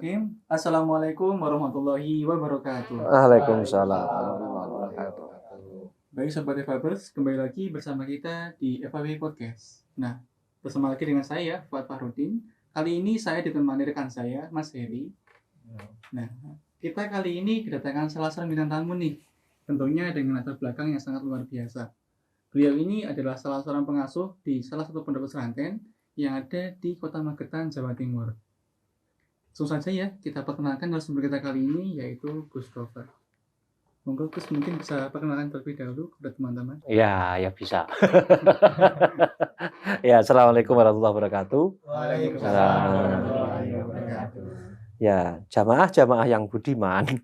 Bismillahirrahmanirrahim. Assalamualaikum warahmatullahi wabarakatuh. Waalaikumsalam warahmatullahi wabarakatuh. Baik Sobat Evabers, kembali lagi bersama kita di FAB Podcast. Nah, bersama lagi dengan saya, Fuad Fahrudin. Kali ini saya ditemani rekan saya, Mas Heri. Nah, kita kali ini kedatangan salah seorang bintang tamu nih. Tentunya dengan latar belakang yang sangat luar biasa. Beliau ini adalah salah seorang pengasuh di salah satu pondok pesantren yang ada di Kota Magetan, Jawa Timur. Langsung saja ya, kita perkenalkan narasumber kita kali ini, yaitu Gus Rover. Monggo Gus mungkin bisa perkenalkan terlebih dahulu kepada teman-teman. Ya bisa. Ya, assalamualaikum warahmatullahi wabarakatuh. Waalaikumsalam warahmatullahi wabarakatuh. Ya, jamaah yang budiman.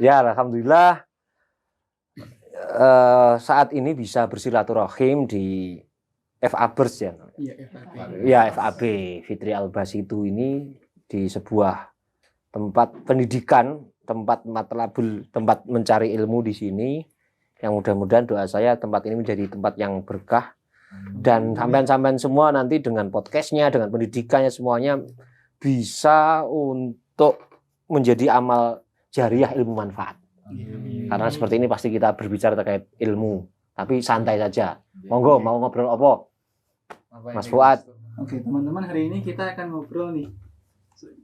Ya, alhamdulillah saat ini bisa bersilaturahim di FABers ya. Iya, FAB. Ya, FAB Fitri Al-Basitu ini di sebuah tempat pendidikan, tempat matlabul, tempat mencari ilmu di sini. Yang mudah-mudahan doa saya tempat ini menjadi tempat yang berkah. Dan sampean-sampean semua nanti dengan podcastnya, dengan pendidikannya semuanya bisa untuk menjadi amal jariah ilmu manfaat. Karena seperti ini pasti kita berbicara terkait ilmu, tapi santai saja. Monggo mau ngobrol apa? Mas Fuad. Oke, teman-teman, hari ini kita akan ngobrol nih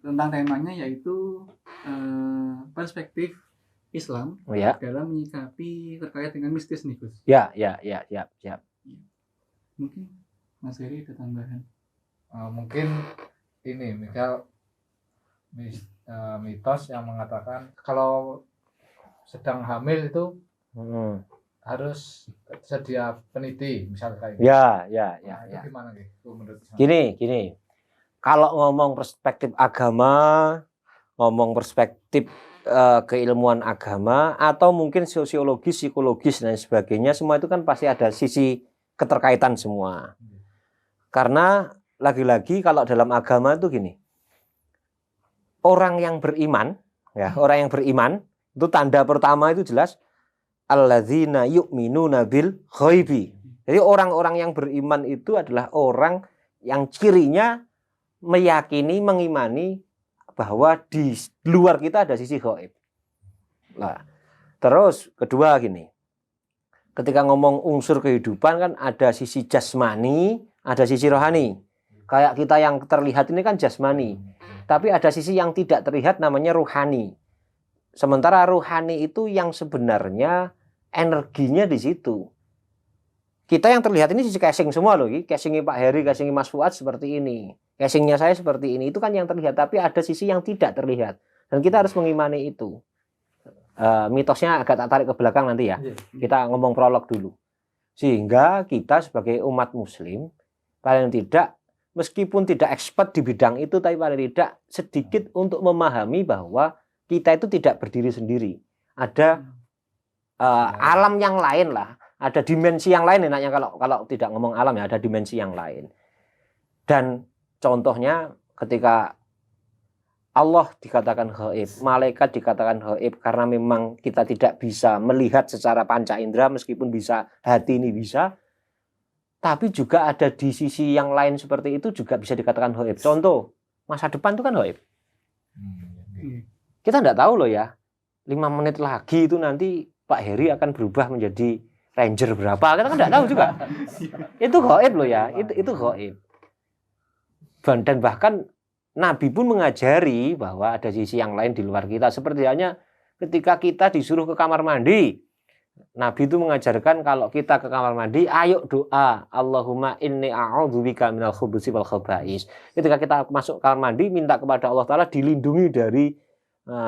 tentang temanya yaitu perspektif Islam dalam menyikapi terkait dengan mistis nih, Gus. Ya. Mungkin Mas Heri ada tambahan. Mungkin ini misal mitos yang mengatakan kalau sedang hamil itu harus sedia peniti, misal kayak gitu. Ya. Itu gimana nih menurut saya? Gini. Kalau ngomong perspektif agama, ngomong perspektif keilmuan agama, atau mungkin sosiologis, psikologis dan sebagainya, semua itu kan pasti ada sisi keterkaitan semua. Karena lagi-lagi kalau dalam agama itu gini, orang yang beriman itu tanda pertama itu jelas alladzina yu'minuna bil ghaibi. Jadi orang-orang yang beriman itu adalah orang yang cirinya meyakini, mengimani bahwa di luar kita ada sisi gaib. Nah, terus kedua gini. Ketika ngomong unsur kehidupan kan ada sisi jasmani, ada sisi rohani. Kayak kita yang terlihat ini kan jasmani. Tapi ada sisi yang tidak terlihat namanya ruhani. Sementara ruhani itu yang sebenarnya energinya di situ. Kita yang terlihat ini sisi casing semua loh. Casingnya Pak Heri, casingnya Mas Fuad seperti ini. Casingnya saya seperti ini. Itu kan yang terlihat. Tapi ada sisi yang tidak terlihat. Dan kita harus mengimani itu. Mitosnya agak tak tarik ke belakang nanti ya. Kita ngomong prolog dulu. Sehingga kita sebagai umat muslim paling tidak, meskipun tidak expert di bidang itu, tapi paling tidak sedikit untuk memahami bahwa kita itu tidak berdiri sendiri. Ada alam yang lain lah. Ada dimensi yang lain enaknya kalau tidak ngomong alam ya, ada dimensi yang lain. Dan contohnya ketika Allah dikatakan gaib, malaikat dikatakan gaib karena memang kita tidak bisa melihat secara panca indera, meskipun bisa hati ini bisa, tapi juga ada di sisi yang lain seperti itu juga bisa dikatakan gaib. Contoh, masa depan itu kan gaib. Kita tidak tahu loh ya, 5 menit lagi itu nanti Pak Heri akan berubah menjadi ranger berapa, kita kan tidak tahu juga. Itu gaib loh ya, itu gaib. Dan bahkan Nabi pun mengajari bahwa ada sisi yang lain di luar kita. Seperti halnya ketika kita disuruh ke kamar mandi, Nabi itu mengajarkan kalau kita ke kamar mandi, ayo doa, Allahumma inni a'udzubika minal khubuthi wal khaba'is. Ketika kita masuk kamar mandi, minta kepada Allah Ta'ala dilindungi dari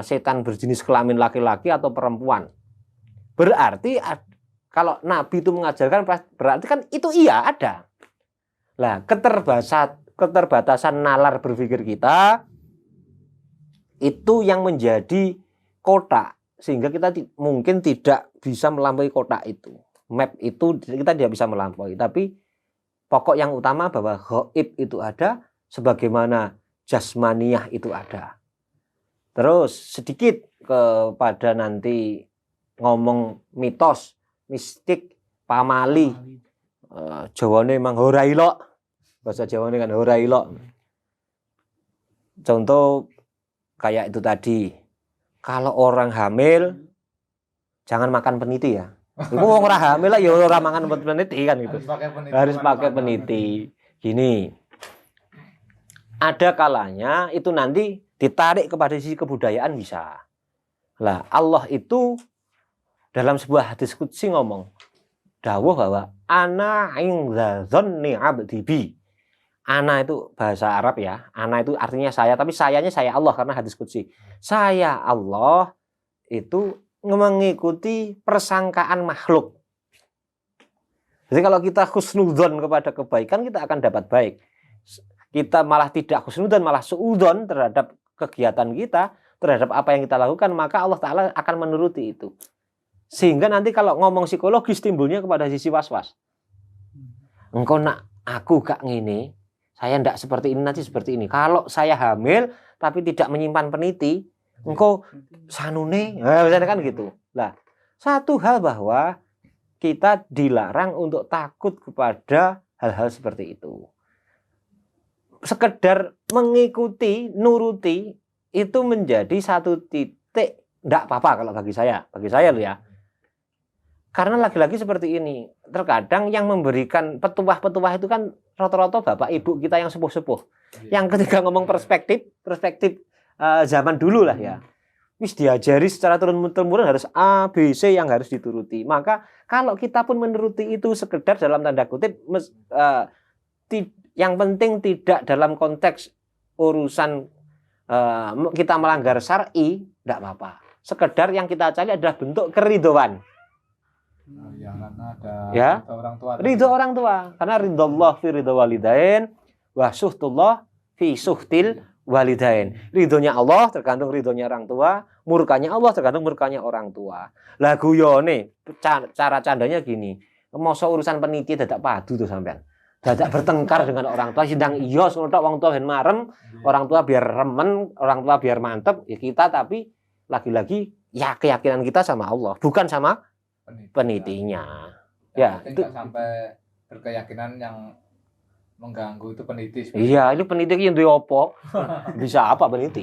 setan berjenis kelamin laki-laki atau perempuan. Berarti kalau Nabi itu mengajarkan, berarti kan itu iya ada. Nah, keterbatasan nalar berpikir kita itu yang menjadi kotak, sehingga kita mungkin tidak bisa melampaui kotak itu. Map itu kita tidak bisa melampaui. Tapi pokok yang utama bahwa gaib itu ada, sebagaimana jasmaniyah itu ada. Terus sedikit kepada nanti ngomong mitos, mistik, pamali. Jawane memang ora ilok. Bahasa Jawane kan ora ilok. Contoh kayak itu tadi. Kalau orang hamil jangan makan peniti ya. Iku wong ora hamil lah ya ora mangan peniti kan gitu. Harus pakai peniti. Gini. Ada kalanya itu nanti ditarik kepada sisi kebudayaan bisa. Lah, Allah itu dalam sebuah hadis qudsi ngomong, dawuh bahwa ana inda dzanni 'abdi bi. Ana itu bahasa Arab ya. Ana itu artinya saya, tapi sayanya saya Allah karena hadis qudsi. Saya Allah itu mengikuti persangkaan makhluk. Jadi kalau kita husnudzon kepada kebaikan, kita akan dapat baik. Kita malah tidak husnudzon, malah suudzon terhadap kegiatan kita, terhadap apa yang kita lakukan, maka Allah Ta'ala akan menuruti itu. Sehingga nanti kalau ngomong psikologis timbulnya kepada sisi was-was. Engkau nak aku gak ngene, saya ndak seperti ini, nanti seperti ini. Kalau saya hamil tapi tidak menyimpan peniti, engkau sanune, misalnya kan gitu. Lah, satu hal bahwa kita dilarang untuk takut kepada hal-hal seperti itu. Sekedar mengikuti, nuruti itu menjadi satu titik ndak apa-apa kalau bagi saya loh ya. Karena lagi-lagi seperti ini, terkadang yang memberikan petuah-petuah itu kan rata-rata bapak ibu kita yang sepuh-sepuh. Yang ketika ngomong perspektif zaman dulu lah ya. Wis diajari secara turun-temurun harus A, B, C yang harus dituruti. Maka kalau kita pun menuruti itu sekedar dalam tanda kutip, yang penting tidak dalam konteks urusan kita melanggar syar'i, tidak apa-apa. Sekedar yang kita cari adalah bentuk keridhoan. Yang ada Ya, orang tua. ridho orang tua. Karena ridhollah fi ridho walidain, wa suhtullah fi suhtil walidain. Ridhonya Allah tergantung ridhonya orang tua, murkanya Allah tergantung murkanya orang tua. Lah guyone cara candanya gini, masa urusan peniti dadak padu tuh sampean. Dadak bertengkar dengan orang tua, sidang iya ngono tok wong tua ben marem, orang tua biar remen, orang tua biar mantep, ya kita tapi lagi-lagi ya keyakinan kita sama Allah, bukan sama penitinya. Ya, itu sampai berkeyakinan yang mengganggu itu peniti. Iya, ini peniti yang duwe opo? Bisa apa peniti?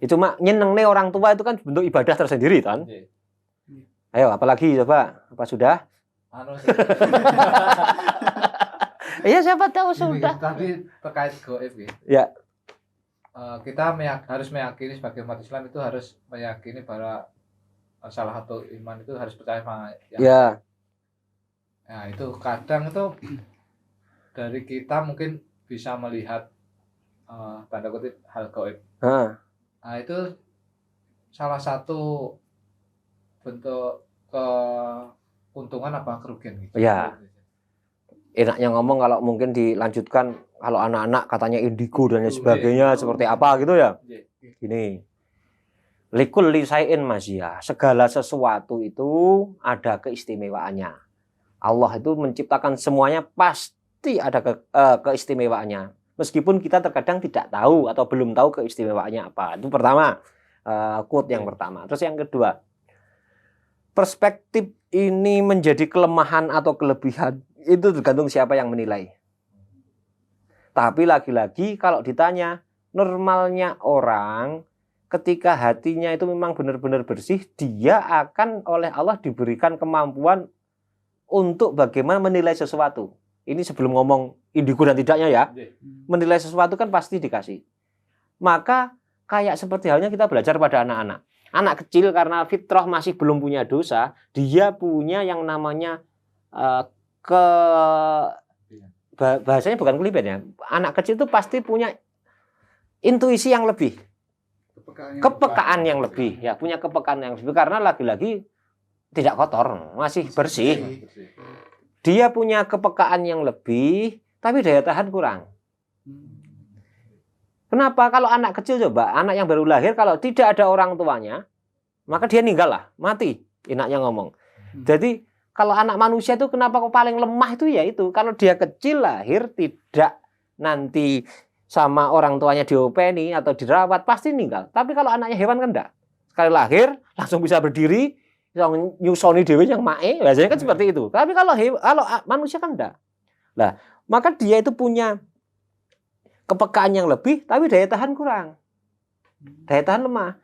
Itu cuma nyenengne orang tua itu kan bentuk ibadah tersendiri kan. Ayo, apalagi coba? Apa sudah? Iya, siapa tahu sudah. Tadi terkait gaib gitu. Ya. Kita harus meyakini sebagai umat Islam itu harus meyakini bahwa salah satu iman itu harus percaya sama yang Ya. Nah, itu kadang itu dari kita mungkin bisa melihat tanda kutip hal gaib. Nah, itu salah satu bentuk keuntungan apa kerugian gitu. Ya. Enaknya ngomong kalau mungkin dilanjutkan kalau anak-anak katanya indigo dan lain sebagainya seperti apa gitu ya. Gini. Likul lisai'in masya. Segala sesuatu itu ada keistimewaannya. Allah itu menciptakan semuanya pasti ada keistimewaannya. Meskipun kita terkadang tidak tahu atau belum tahu keistimewaannya apa. Itu pertama, quote yang pertama. Terus yang kedua, perspektif ini menjadi kelemahan atau kelebihan itu tergantung siapa yang menilai. Tapi lagi-lagi kalau ditanya, normalnya orang ketika hatinya itu memang benar-benar bersih, dia akan oleh Allah diberikan kemampuan untuk bagaimana menilai sesuatu. Ini sebelum ngomong indigo dan tidaknya ya. Menilai sesuatu kan pasti dikasih. Maka kayak seperti halnya kita belajar pada anak-anak. Anak kecil karena fitrah masih belum punya dosa, dia punya yang namanya bahasanya bukan kelibat ya. Anak kecil itu pasti punya intuisi yang lebih. Kepekaan yang lebih, ya punya kepekaan yang lebih karena lagi-lagi tidak kotor, masih bersih. Dia punya kepekaan yang lebih, tapi daya tahan kurang. Kenapa? Kalau anak kecil coba, anak yang baru lahir kalau tidak ada orang tuanya, maka dia ninggal lah, mati. Enaknya ngomong. Jadi kalau anak manusia itu kenapa kok paling lemah itu ya itu kalau dia kecil lahir tidak nanti sama orang tuanya diopeni atau dirawat pasti meninggal. Tapi kalau anaknya hewan kan enggak. Sekali lahir langsung bisa berdiri, yang nyusoni dewe yang mae, biasanya kan seperti itu. Tapi kalau manusia kan enggak. Nah, maka dia itu punya kepekaan yang lebih, tapi daya tahan kurang. Daya tahan lemah.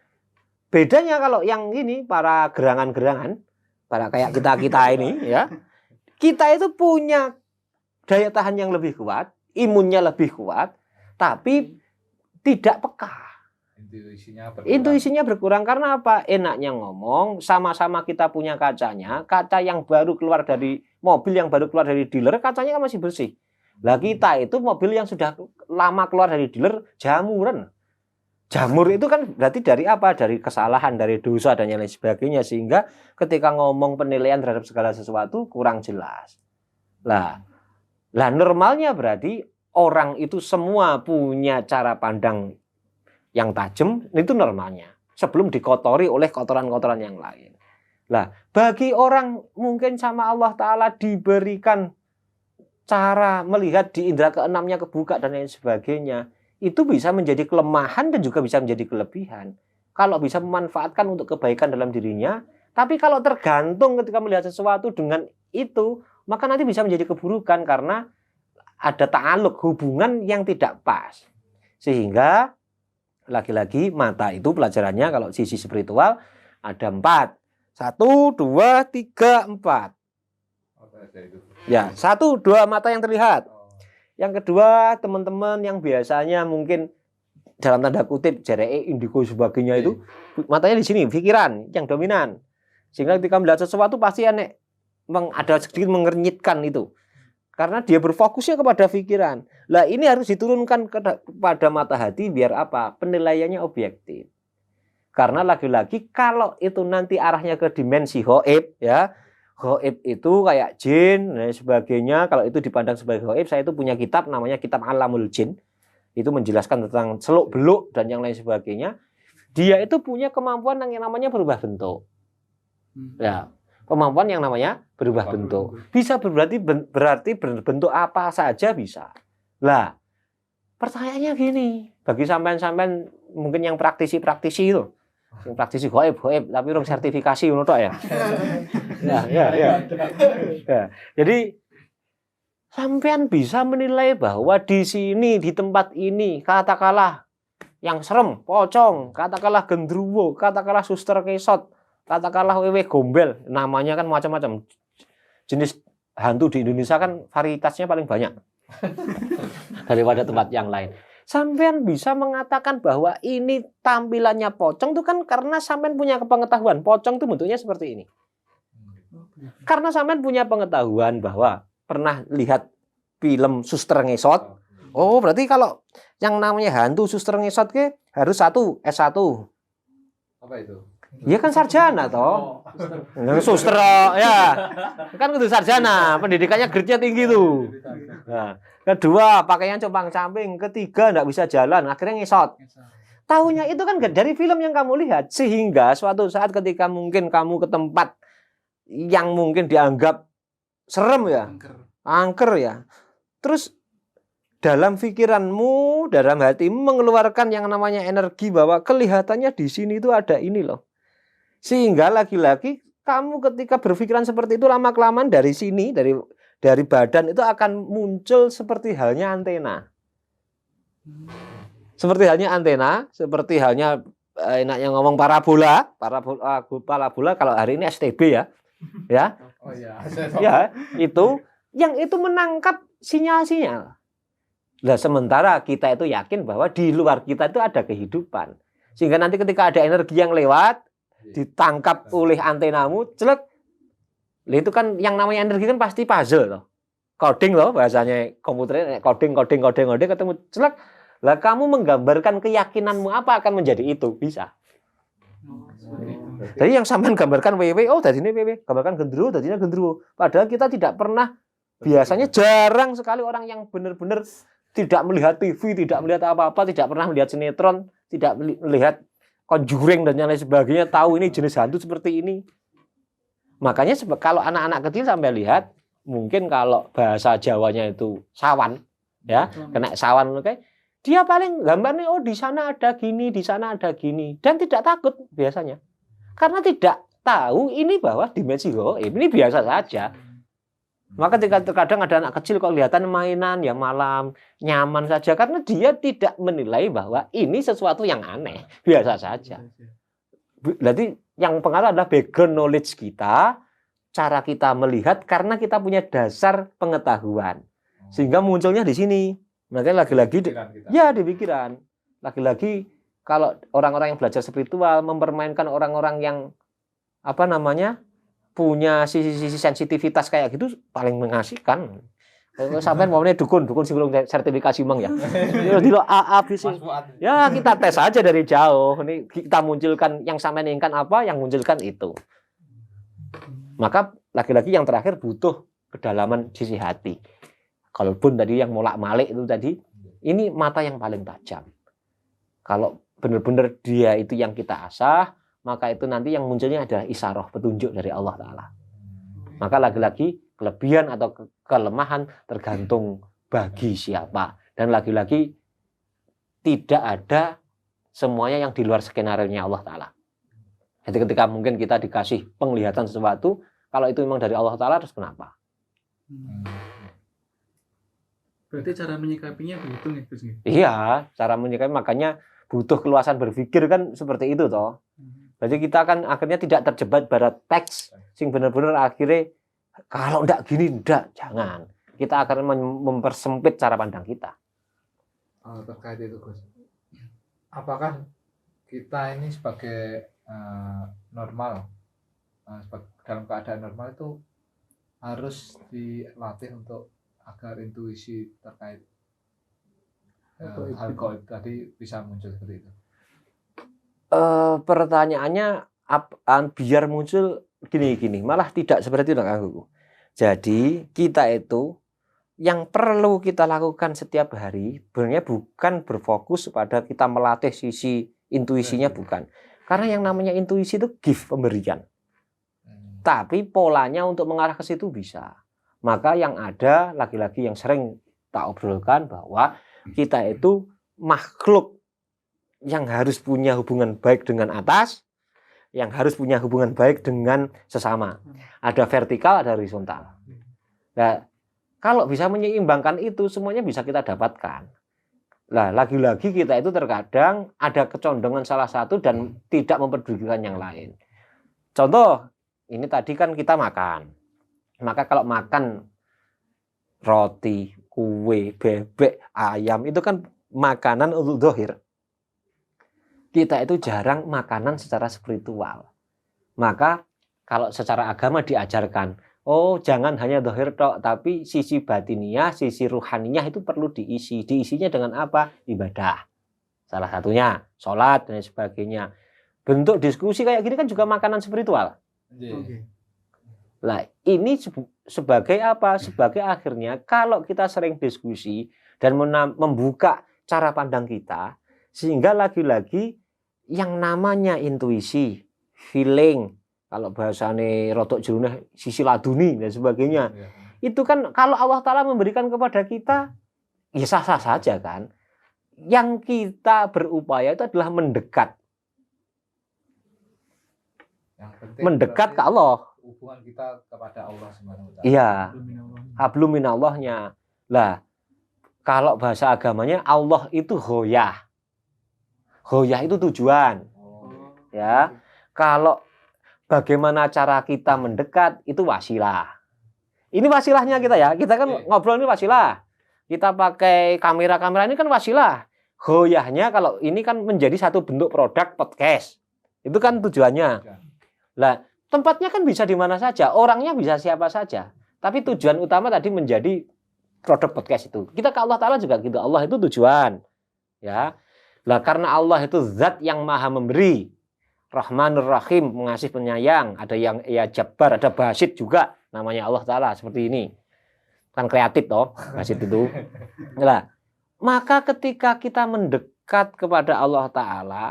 Bedanya kalau yang ini, para gerangan-gerangan, para kayak kita ini, ya, kita itu punya daya tahan yang lebih kuat, imunnya lebih kuat, tapi tidak peka. Intuisinya berkurang karena apa? Enaknya ngomong, sama-sama kita punya kacanya, kaca yang baru keluar dari mobil, yang baru keluar dari dealer, kacanya kan masih bersih. Lah kita itu mobil yang sudah lama keluar dari dealer, jamuran. Jamur itu kan berarti dari apa? Dari kesalahan, dari dosa dan yang lain sebagainya, sehingga ketika ngomong penilaian terhadap segala sesuatu kurang jelas. Lah normalnya berarti orang itu semua punya cara pandang yang tajam, itu normalnya. Sebelum dikotori oleh kotoran-kotoran yang lain. Lah, bagi orang mungkin sama Allah Ta'ala diberikan cara melihat di indera keenamnya kebuka dan lain sebagainya, itu bisa menjadi kelemahan dan juga bisa menjadi kelebihan. Kalau bisa memanfaatkan untuk kebaikan dalam dirinya, tapi kalau tergantung ketika melihat sesuatu dengan itu, maka nanti bisa menjadi keburukan karena ada ta'aluk, hubungan yang tidak pas. Sehingga lagi-lagi mata itu pelajarannya kalau sisi spiritual ada 4. 1, 2, 3, 4. Ya, 1, 2 mata yang terlihat. Yang kedua, teman-teman yang biasanya mungkin dalam tanda kutip jareke indigo sebagainya itu matanya di sini, pikiran yang dominan. Sehingga ketika melihat sesuatu pasti ada sedikit mengernyitkan itu. Karena dia berfokusnya kepada pikiran. Lah ini harus diturunkan kepada mata hati biar apa? Penilaiannya objektif. Karena lagi-lagi kalau itu nanti arahnya ke dimensi ghaib, ya. Ghaib itu kayak jin dan sebagainya. Kalau itu dipandang sebagai ghaib, saya itu punya kitab namanya Kitab Alamul Jin. Itu menjelaskan tentang seluk-beluk dan yang lain sebagainya. Dia itu punya kemampuan yang namanya berubah bentuk. Ya. Kemampuan yang namanya berubah bentuk. Bisa berarti berbentuk apa saja bisa. Lah, pertanyaannya gini, bagi sampean-sampean mungkin yang praktisi-praktisi itu, yang praktisi goib, tapi orang sertifikasi ngono tok ya. Ya. Jadi sampean bisa menilai bahwa di sini, di tempat ini, katakanlah yang serem, pocong, katakanlah gendruwo, katakanlah suster kesot, katakanlah wewe gombel, namanya kan macam-macam. Jenis hantu di Indonesia kan varietasnya paling banyak daripada tempat yang lain. Sampean bisa mengatakan bahwa ini tampilannya pocong itu kan karena sampean punya pengetahuan. Pocong itu bentuknya seperti ini. Karena sampean punya pengetahuan bahwa pernah lihat film Suster Ngesot. Oh, berarti kalau yang namanya hantu Suster Ngesot ke harus S1. Apa itu? Ya kan sarjana toh. Suster ya. Kan kudu sarjana, pendidikannya grade-nya tinggi tuh. Nah, kedua, pakaian compang-camping, ketiga enggak bisa jalan, akhirnya ngesot. Tahunya itu kan dari film yang kamu lihat, sehingga suatu saat ketika mungkin kamu ke tempat yang mungkin dianggap serem ya, angker ya. Terus dalam pikiranmu, dalam hatimu mengeluarkan yang namanya energi bahwa kelihatannya di sini itu ada ini loh. Sehingga lagi-lagi kamu ketika berpikiran seperti itu lama-kelamaan dari sini, dari badan itu akan muncul seperti halnya antena. Seperti halnya antena, seperti halnya enaknya ngomong parabola kalau hari ini STB ya. Ya. Oh iya. Ya, itu yang itu menangkap sinyal-sinyal. Nah, sementara kita itu yakin bahwa di luar kita itu ada kehidupan. Sehingga nanti ketika ada energi yang lewat ditangkap oleh antenamu, celek. Itu kan yang namanya energi kan pasti puzzle loh. Coding loh bahasanya komputer, coding ketemu celek. Lah kamu menggambarkan keyakinanmu apa akan menjadi itu, bisa. Jadi yang sampean gambarkan WW, oh tadi ini WW, gambarkan gendruwo, tadinya gendruwo. Padahal kita tidak pernah, biasanya jarang sekali orang yang benar-benar tidak melihat TV, tidak melihat apa-apa, tidak pernah melihat sinetron, tidak melihat Conjuring dan yang lain sebagainya, tahu ini jenis hantu seperti ini. Makanya kalau anak-anak kecil sampai lihat, mungkin kalau bahasa Jawanya itu sawan, ya, kena sawan, oke. Dia paling gambarnya, oh di sana ada gini, di sana ada gini, dan tidak takut biasanya, karena tidak tahu ini bahwa dimensi gaib ini biasa saja. Maka terkadang ada anak kecil kok kelihatan mainan ya malam, nyaman saja karena dia tidak menilai bahwa ini sesuatu yang aneh, biasa saja. Berarti yang pengaruh adalah background knowledge kita, cara kita melihat karena kita punya dasar pengetahuan. Sehingga munculnya di sini. Makanya lagi-lagi ya di pikiran. Lagi-lagi kalau orang-orang yang belajar spiritual mempermainkan orang-orang yang punya sisi-sisi sensitivitas kayak gitu paling mengasihkan. Sampai maunya dukun sing sertifikasi mang ya. Dilo AA bisa. Ya kita tes aja dari jauh. Ini kita munculkan yang sampean inginkan apa, yang munculkan itu. Maka lagi-lagi yang terakhir butuh kedalaman sisi hati. Kalaupun tadi yang molak-malik itu tadi, ini mata yang paling tajam. Kalau benar-benar dia itu yang kita asah, maka itu nanti yang munculnya adalah isyarah, petunjuk dari Allah Ta'ala. Maka lagi-lagi kelebihan atau kelemahan tergantung bagi siapa. Dan lagi-lagi tidak ada semuanya yang di luar skenario-nya Allah Ta'ala. Jadi ketika mungkin kita dikasih penglihatan sesuatu, kalau itu memang dari Allah Ta'ala, terus kenapa? Berarti cara menyikapinya begitu nih Gus? Iya, cara menyikapi makanya butuh keluasan berpikir kan seperti itu toh. Jadi kita kan akhirnya tidak terjebak pada teks sing benar-benar akhirnya kalau ndak gini ndak, jangan. Kita akan mempersempit cara pandang kita. Terkait itu Gus, apakah kita ini sebagai normal, dalam keadaan normal itu harus dilatih untuk agar intuisi terkait hal gaib tadi bisa muncul seperti itu? Pertanyaannya biar muncul gini, malah tidak seperti itu Kang Gugu. Jadi kita itu yang perlu kita lakukan setiap hari sebenarnya bukan berfokus pada kita melatih sisi intuisinya, bukan. Karena yang namanya intuisi itu gift, pemberian. Tapi polanya untuk mengarah ke situ bisa. Maka yang ada lagi-lagi yang sering tak obrolkan bahwa kita itu makhluk yang harus punya hubungan baik dengan atas, yang harus punya hubungan baik dengan sesama. Ada vertikal, ada horizontal. Nah, kalau bisa menyeimbangkan itu, semuanya bisa kita dapatkan. Nah, lagi-lagi kita itu terkadang ada kecondongan salah satu dan tidak memperdulikan yang lain. Contoh, ini tadi kan kita makan. Maka kalau makan roti, kue, bebek, ayam, itu kan makanan untuk zahir. Kita itu jarang makanan secara spiritual. Maka kalau secara agama diajarkan, oh jangan hanya zahir tok, tapi sisi batiniah, sisi ruhaniyah itu perlu diisi. Diisinya dengan apa? Ibadah. Salah satunya sholat dan sebagainya. Bentuk diskusi kayak gini kan juga makanan spiritual. Nah, ini sebagai apa? Sebagai akhirnya kalau kita sering diskusi dan membuka cara pandang kita, sehingga lagi-lagi yang namanya intuisi, feeling, kalau bahasane rotok jeruneh sisi laduni dan sebagainya. Itu kan kalau Allah Ta'ala memberikan kepada kita, ya sah-sah saja kan. Yang kita berupaya itu adalah mendekat. Mendekat ke Allah. Hubungan kita kepada Allah SWT. Iya. Hablum minallahnya. Lah, kalau bahasa agamanya Allah itu hoyah. Hoyah itu tujuan. Ya. Kalau bagaimana cara kita mendekat itu wasilah. Ini wasilahnya kita ya. Kita kan ngobrol ini wasilah. Kita pakai kamera ini kan wasilah. Hoyahnya kalau ini kan menjadi satu bentuk produk podcast. Itu kan tujuannya. Lah, tempatnya kan bisa di mana saja, orangnya bisa siapa saja. Tapi tujuan utama tadi menjadi produk podcast itu. Kita ke Allah Ta'ala juga gitu. Allah itu tujuan. Ya. Lah karena Allah itu zat yang maha memberi. Rahmanur Rahim, mengasih penyayang. Ada yang ya Jabbar, ada Basit juga. Namanya Allah Ta'ala seperti ini. Kan kreatif toh, Basit itu. Lah, maka ketika kita mendekat kepada Allah Ta'ala,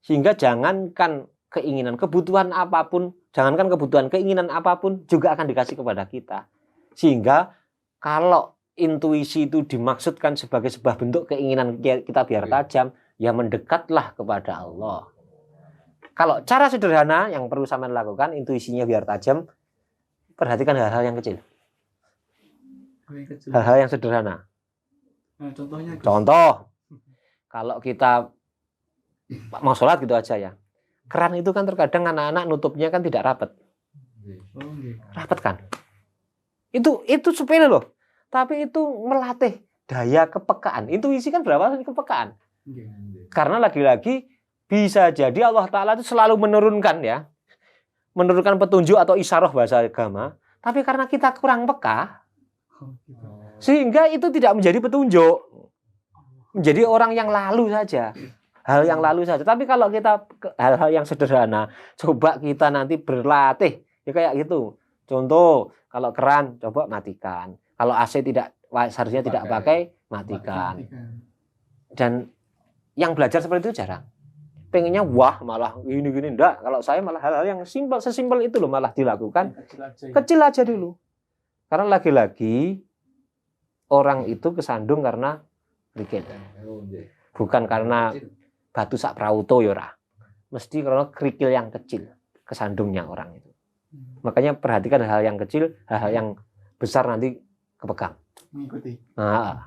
sehingga jangankan keinginan, kebutuhan apapun, jangankan kebutuhan, keinginan apapun juga akan dikasih kepada kita. Sehingga kalau intuisi itu dimaksudkan sebagai sebuah bentuk keinginan kita biar tajam, ya mendekatlah kepada Allah. Kalau cara sederhana yang perlu sampean lakukan, intuisinya biar tajam, perhatikan hal-hal yang kecil. Yang kecil. Hal-hal yang sederhana. Nah, contohnya Gus. Contoh, kalau kita mau sholat gitu aja ya. Keran itu kan terkadang anak-anak nutupnya kan tidak rapat. Oh, nggih. Rapat kan? Itu sepele loh. Tapi itu melatih daya kepekaan. Intuisi kan berapa kali kepekaan? Nggih. Karena lagi-lagi bisa jadi Allah Ta'ala itu selalu menurunkan ya. Menurunkan petunjuk atau isyarah bahasa agama. Tapi karena kita kurang peka, Oh, gitu. sehingga itu tidak menjadi petunjuk. Menjadi orang yang lalu saja. Hal yang lalu saja. Tapi kalau kita hal-hal yang sederhana, coba kita nanti berlatih. Ya kayak gitu. Contoh, kalau keran, coba matikan. Kalau AC seharusnya tidak pakai, matikan. Dan yang belajar seperti itu jarang. Pengennya wah malah gini-gini. Enggak, kalau saya malah hal-hal yang simpel, sesimpel itu loh malah dilakukan. Kecil aja dulu. Karena lagi-lagi orang itu kesandung karena kerikil. Bukan karena batu sak prauto yora. Mesti karena kerikil yang kecil kesandungnya orang itu. Makanya perhatikan hal yang kecil, hal yang besar nanti kepegang. Mengikuti. Nah,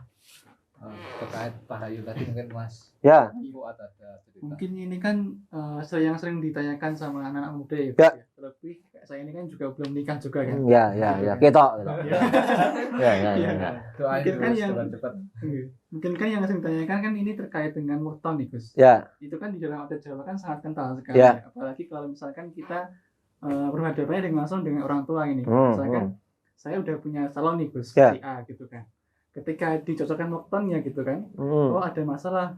Terkait Pahayu tadi mungkin Mas ya. Fuad ada cerita. Mungkin ini kan yang sering ditanyakan sama anak-anak muda ya. Ya. Terlebih kayak saya ini kan juga belum nikah juga kan. Ya. Ketok. Ya. Ya. Doain Mungkin kan terus yang- cepat-cepat. Mungkin kan yang sering ditanyakan kan ini terkait dengan murton nih Gus. Ya. Itu kan di dalam adat Jawa kan sangat kental sekali. Ya. Apalagi kalau misalkan kita berhadapannya dengan langsung dengan orang tua ini. Hmm, Misalkan saya udah punya calon nih Gus, Ya. si A gitu kan. Ketika dicocokkan murtonnya gitu kan, Hmm. oh ada masalah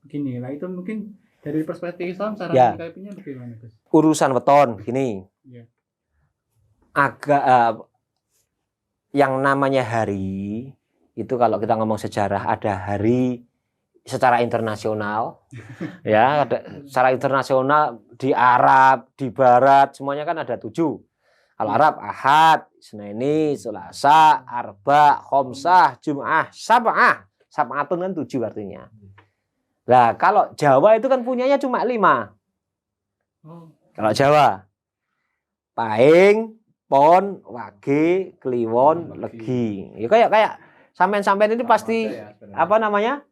begini. Lah itu mungkin dari perspektif Islam cara Ya. menyikapinya bagaimana Gus? Urusan weton gini. Ya. Agak yang namanya hari itu kalau kita ngomong sejarah ada hari secara internasional ya, ada secara internasional di Arab, di Barat semuanya kan ada 7. Kalau Arab Ahad, Senin, Selasa, Arba, Khomsah, Jum'ah, Sab'ah. Sab'atun kan 7 artinya. Nah, kalau Jawa itu kan punyanya cuma 5. Oh, Kalau Jawa, Paing, Pon, Wage, Kliwon, Legi. Ya kayak sampean-sampean ini pasti apa namanya?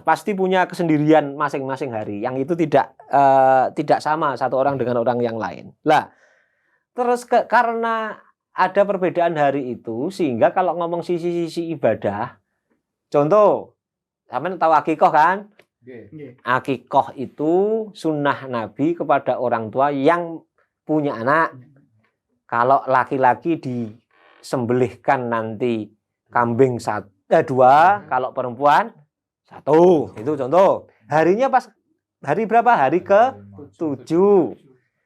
Pasti punya kesendirian masing-masing hari. Yang itu tidak sama satu orang dengan orang yang lain. Lah, terus karena ada perbedaan hari itu sehingga kalau ngomong sisi-sisi ibadah, contoh, sampean tahu akikoh kan? nggih. Akikoh itu sunnah Nabi kepada orang tua yang punya anak. Kalau laki-laki disembelihkan nanti kambing 2, kalau perempuan 1. Itu contoh. Harinya pas hari berapa? Hari ke-7.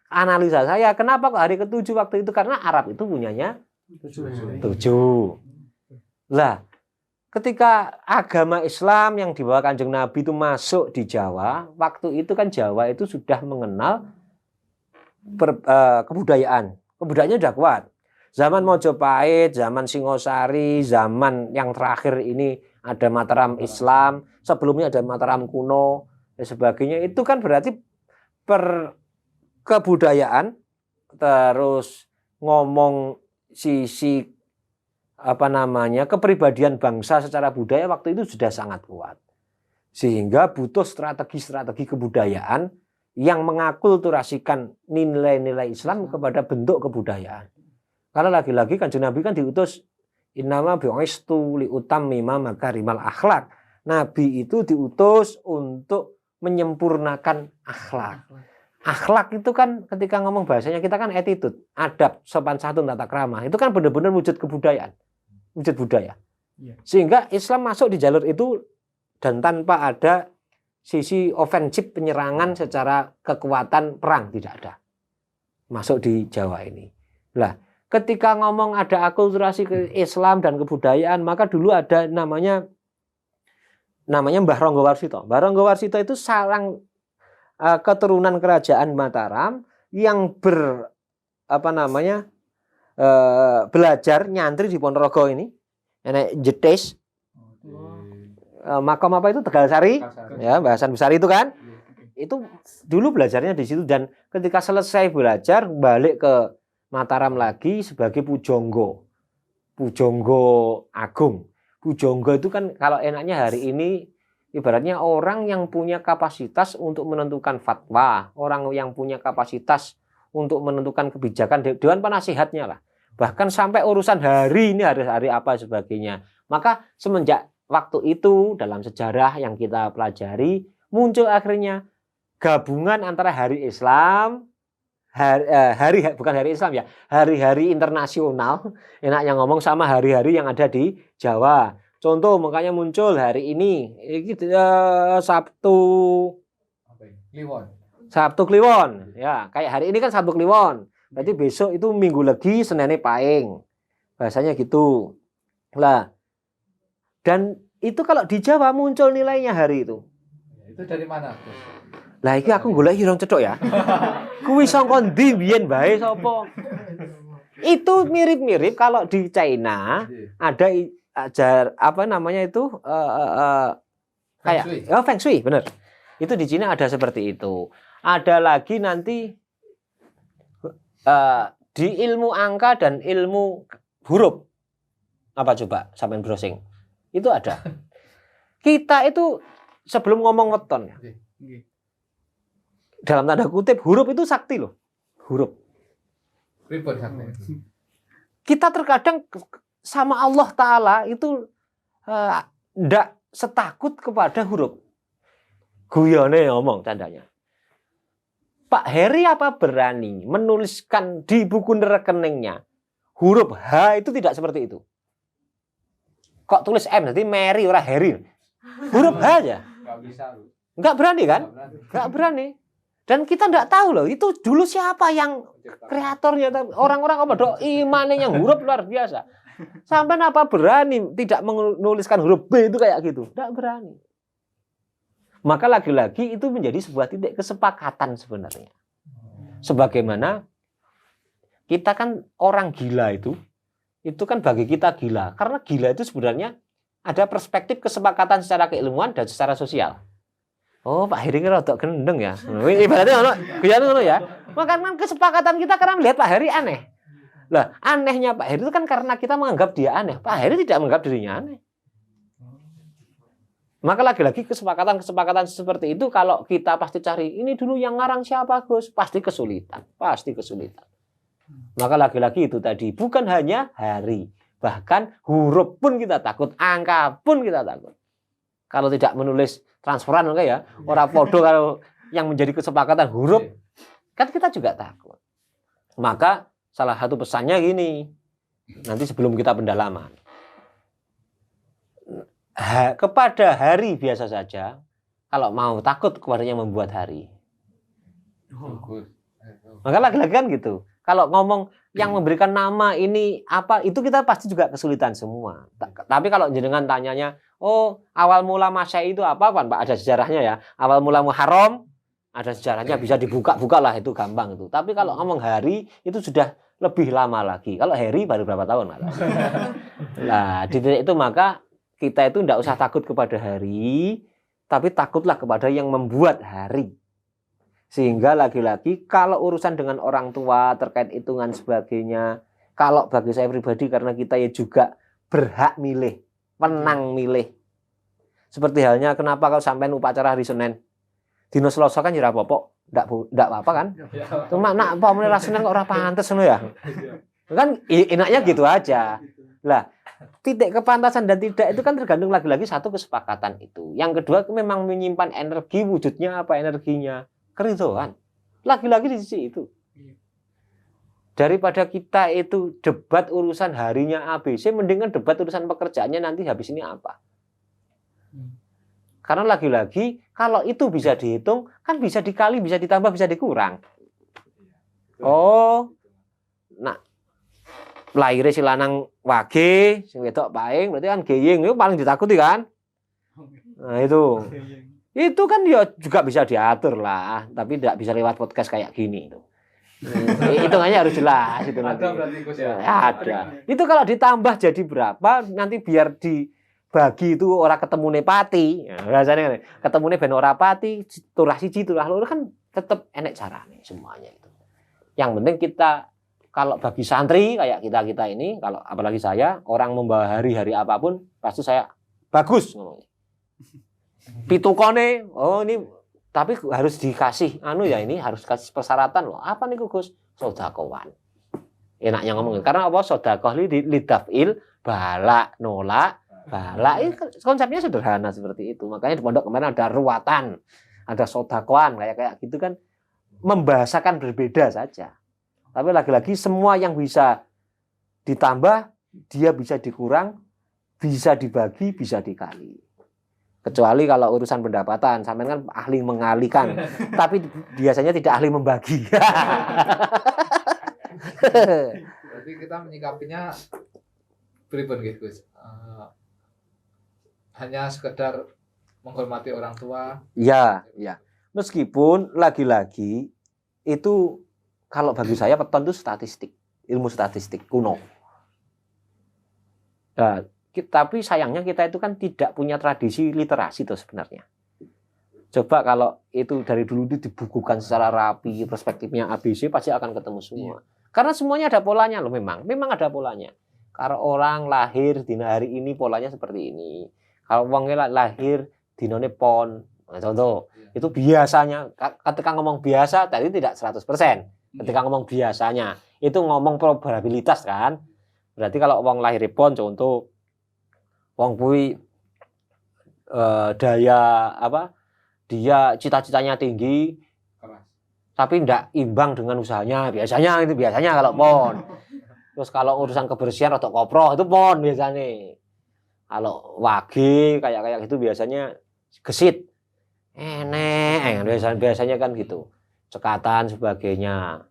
Analisa saya, kenapa kok hari ke-7 waktu itu? Karena Arab itu punyanya 7. Lah, ketika agama Islam yang dibawa Kanjeng Nabi itu masuk di Jawa, waktu itu kan Jawa itu sudah mengenal kebudayaan. Kebudayaannya sudah kuat. Zaman Mojopahit, zaman Singosari, zaman yang terakhir ini ada Mataram Islam, sebelumnya ada Mataram kuno dan sebagainya. Itu kan berarti kebudayaan, terus ngomong sisi kepribadian bangsa secara budaya waktu itu sudah sangat kuat. Sehingga butuh strategi-strategi kebudayaan yang mengakulturasikan nilai-nilai Islam kepada bentuk kebudayaan. Karena lagi-lagi Kanjeng Nabi kan diutus innama bi'istu liutammima makarimal akhlak. Nabi itu diutus untuk menyempurnakan akhlak. Akhlak itu kan ketika ngomong bahasanya kita kan attitude, adab, sopan santun, tata krama. Itu kan benar-benar wujud kebudayaan, wujud budaya. Iya. Sehingga Islam masuk di jalur itu dan tanpa ada sisi ofensif penyerangan secara kekuatan perang tidak ada. Masuk di Jawa ini. Lah, ketika ngomong ada akulturasi ke Islam dan kebudayaan, maka dulu ada namanya Mbah Ronggo Warsito. Mbah Ronggo Warsito itu sarang keturunan kerajaan Mataram yang belajar nyantri di Ponorogo ini. Enek jetis makam apa itu Tegal Sari, ya bahasan besar itu kan. Itu dulu belajarnya di situ dan ketika selesai belajar balik ke Mataram lagi sebagai pujangga. Pujangga Agung. Pujangga itu kan kalau enaknya hari ini ibaratnya orang yang punya kapasitas untuk menentukan fatwa, orang yang punya kapasitas untuk menentukan kebijakan dewan penasihatnya lah. Bahkan sampai urusan hari ini hari apa sebagainya. Maka semenjak waktu itu dalam sejarah yang kita pelajari muncul akhirnya gabungan antara hari Islam, bukan hari Islam ya, hari-hari internasional, enaknya ngomong, sama hari-hari yang ada di Jawa. Contoh makanya muncul hari ini Sabtu Kliwon. Ya, kayak hari ini kan Sabtu Kliwon. Berarti besok itu Minggu Legi, Senene Paing. Bahasanya gitu. Lah. Dan itu kalau di Jawa muncul nilainya hari itu. Itu dari mana? Lah iki aku golek irung cethuk ya. Kuwi sangka ndi biyen bae sapa? Itu mirip-mirip kalau di China ada ajar apa namanya itu kayak Feng Shui, benar. Itu di Cina ada seperti itu. Ada lagi nanti di ilmu angka dan ilmu huruf. Apa coba sampean browsing? Itu ada. Kita itu sebelum ngomong weton ya. Dalam tanda kutip huruf itu sakti loh. Huruf. Kita terkadang sama Allah Ta'ala itu tidak setakut kepada huruf. Guyone ngomong tandanya. Pak Heri apa berani menuliskan di buku rekeningnya huruf H itu tidak seperti itu? Kok tulis M nanti Mary ora Heri? Huruf H aja. Nggak berani kan? Nggak berani. Dan kita nggak tahu loh, itu dulu siapa yang kreatornya. Orang-orang apa dok imannya yang huruf luar biasa. Sampai apa berani tidak menuliskan huruf B itu kayak gitu? Nggak berani. Maka lagi-lagi itu menjadi sebuah titik kesepakatan sebenarnya. Sebagaimana kita kan orang gila itu kan bagi kita gila. Karena gila itu sebenarnya ada perspektif kesepakatan secara keilmuan dan secara sosial. Oh, Pak Heri kira rodok gendeng ya. Ibaratnya ngono ya. Maka kan kesepakatan kita karena melihat Pak Heri aneh. Lah, anehnya Pak Heri itu kan karena kita menganggap dia aneh. Pak Heri tidak menganggap dirinya aneh. Maka lagi-lagi kesepakatan seperti itu kalau kita pasti cari ini dulu yang ngarang siapa Gus, pasti kesulitan. Maka lagi-lagi itu tadi bukan hanya hari, bahkan huruf pun kita takut, angka pun kita takut. Kalau tidak menulis transferan enggak ya, orang podo kalau yang menjadi kesepakatan huruf kan kita juga takut. Maka salah satu pesannya gini, nanti sebelum kita pendalaman. Kepada hari biasa saja, kalau mau takut kepada yang membuat hari. Maka lagi-lagi kan gitu. Kalau ngomong yang memberikan nama ini apa, itu kita pasti juga kesulitan semua. Tapi kalau jenengan tanyanya, oh awal mula Masehi itu apa kan Pak? Ada sejarahnya ya. Awal mula Muharram, ada sejarahnya, bisa dibuka-buka lah, itu gampang itu. Tapi kalau ngomong hari, itu sudah lebih lama lagi. Kalau hari baru berapa tahun? Nah, di titik itu maka kita itu tidak usah takut kepada hari, tapi takutlah kepada yang membuat hari. Sehingga lagi-lagi kalau urusan dengan orang tua terkait hitungan sebagainya, kalau bagi saya pribadi karena kita ya juga berhak milih, menang milih. Seperti halnya kenapa kalau sampai upacara hari Senin, dino Selasa kan ya apa-apa, enggak apa-apa kan? Cuma nak apa mulai Senin kok ora pantes ngono ya. Kan enaknya gitu aja. Lah, titik kepantasan dan tidak itu kan tergantung lagi-lagi satu kesepakatan itu. Yang kedua memang menyimpan energi, wujudnya apa energinya? Keridhaan. Lagi-lagi di sisi itu. Daripada kita itu debat urusan harinya ABC, mendingan debat urusan pekerjaannya nanti habis ini apa. Karena lagi-lagi kalau itu bisa dihitung, kan bisa dikali, bisa ditambah, bisa dikurang. Oh, nah, lahirnya si lanang wage, sing wedok paing, berarti kan geying, itu paling ditakuti kan? Nah itu. Itu kan ya juga bisa diatur lah, tapi tidak bisa lewat podcast kayak gini itu. Hitungannya harus jelas itu nanti. Ada. Itu kalau ditambah jadi berapa, nanti biar dibagi itu orang ketemu nepati. Ya, rasanya ketemu ben ora pati, turah siji turah loro kan tetap enek carane semuanya itu. Yang penting kita kalau bagi santri kayak kita ini, kalau apalagi saya, orang membawa hari-hari apapun, pasti saya bagus ngomongnya. Pitukone, oh ini tapi harus dikasih ini harus kasih persyaratan loh. Apa nih Gus? Sodakowan. Enaknya ngomongin karena apa? Sodakoh lidafil bala nolak bala. Ini konsepnya sederhana seperti itu. Makanya di pondok kemarin ada ruatan, ada sodakowan kayak gitu kan, membahasakan berbeda saja. Tapi lagi-lagi semua yang bisa ditambah, dia bisa dikurang, bisa dibagi, bisa dikali. Kecuali kalau urusan pendapatan, sampean kan ahli mengalihkan, tapi biasanya tidak ahli membagi. Berarti kita menyikapinya pripun gitu, Gus. Hanya sekedar menghormati orang tua. Ya. Meskipun lagi-lagi itu kalau bagi saya peton itu statistik, ilmu statistik kuno. Nah, tapi sayangnya kita itu kan tidak punya tradisi literasi tuh sebenarnya. Coba kalau itu dari dulu dibukukan secara rapi, perspektifnya ABC pasti akan ketemu semua. Karena semuanya ada polanya loh memang ada polanya. Kalau orang lahir di hari ini polanya seperti ini. Kalau wongnya lahir di pon, contoh, itu biasanya ketika ngomong biasa tadi tidak 100%. Ketika ngomong biasanya, itu ngomong probabilitas kan. Berarti kalau wong lahir pon contoh wong kuwi dia cita-citanya tinggi Keras. tapi tidak imbang dengan usahanya. Biasanya kalau pon. Terus kalau urusan kebersihan atau koproh itu pon biasanya. Kalau wage kayak gitu biasanya gesit. Biasanya kan gitu. Cekatan sebagainya.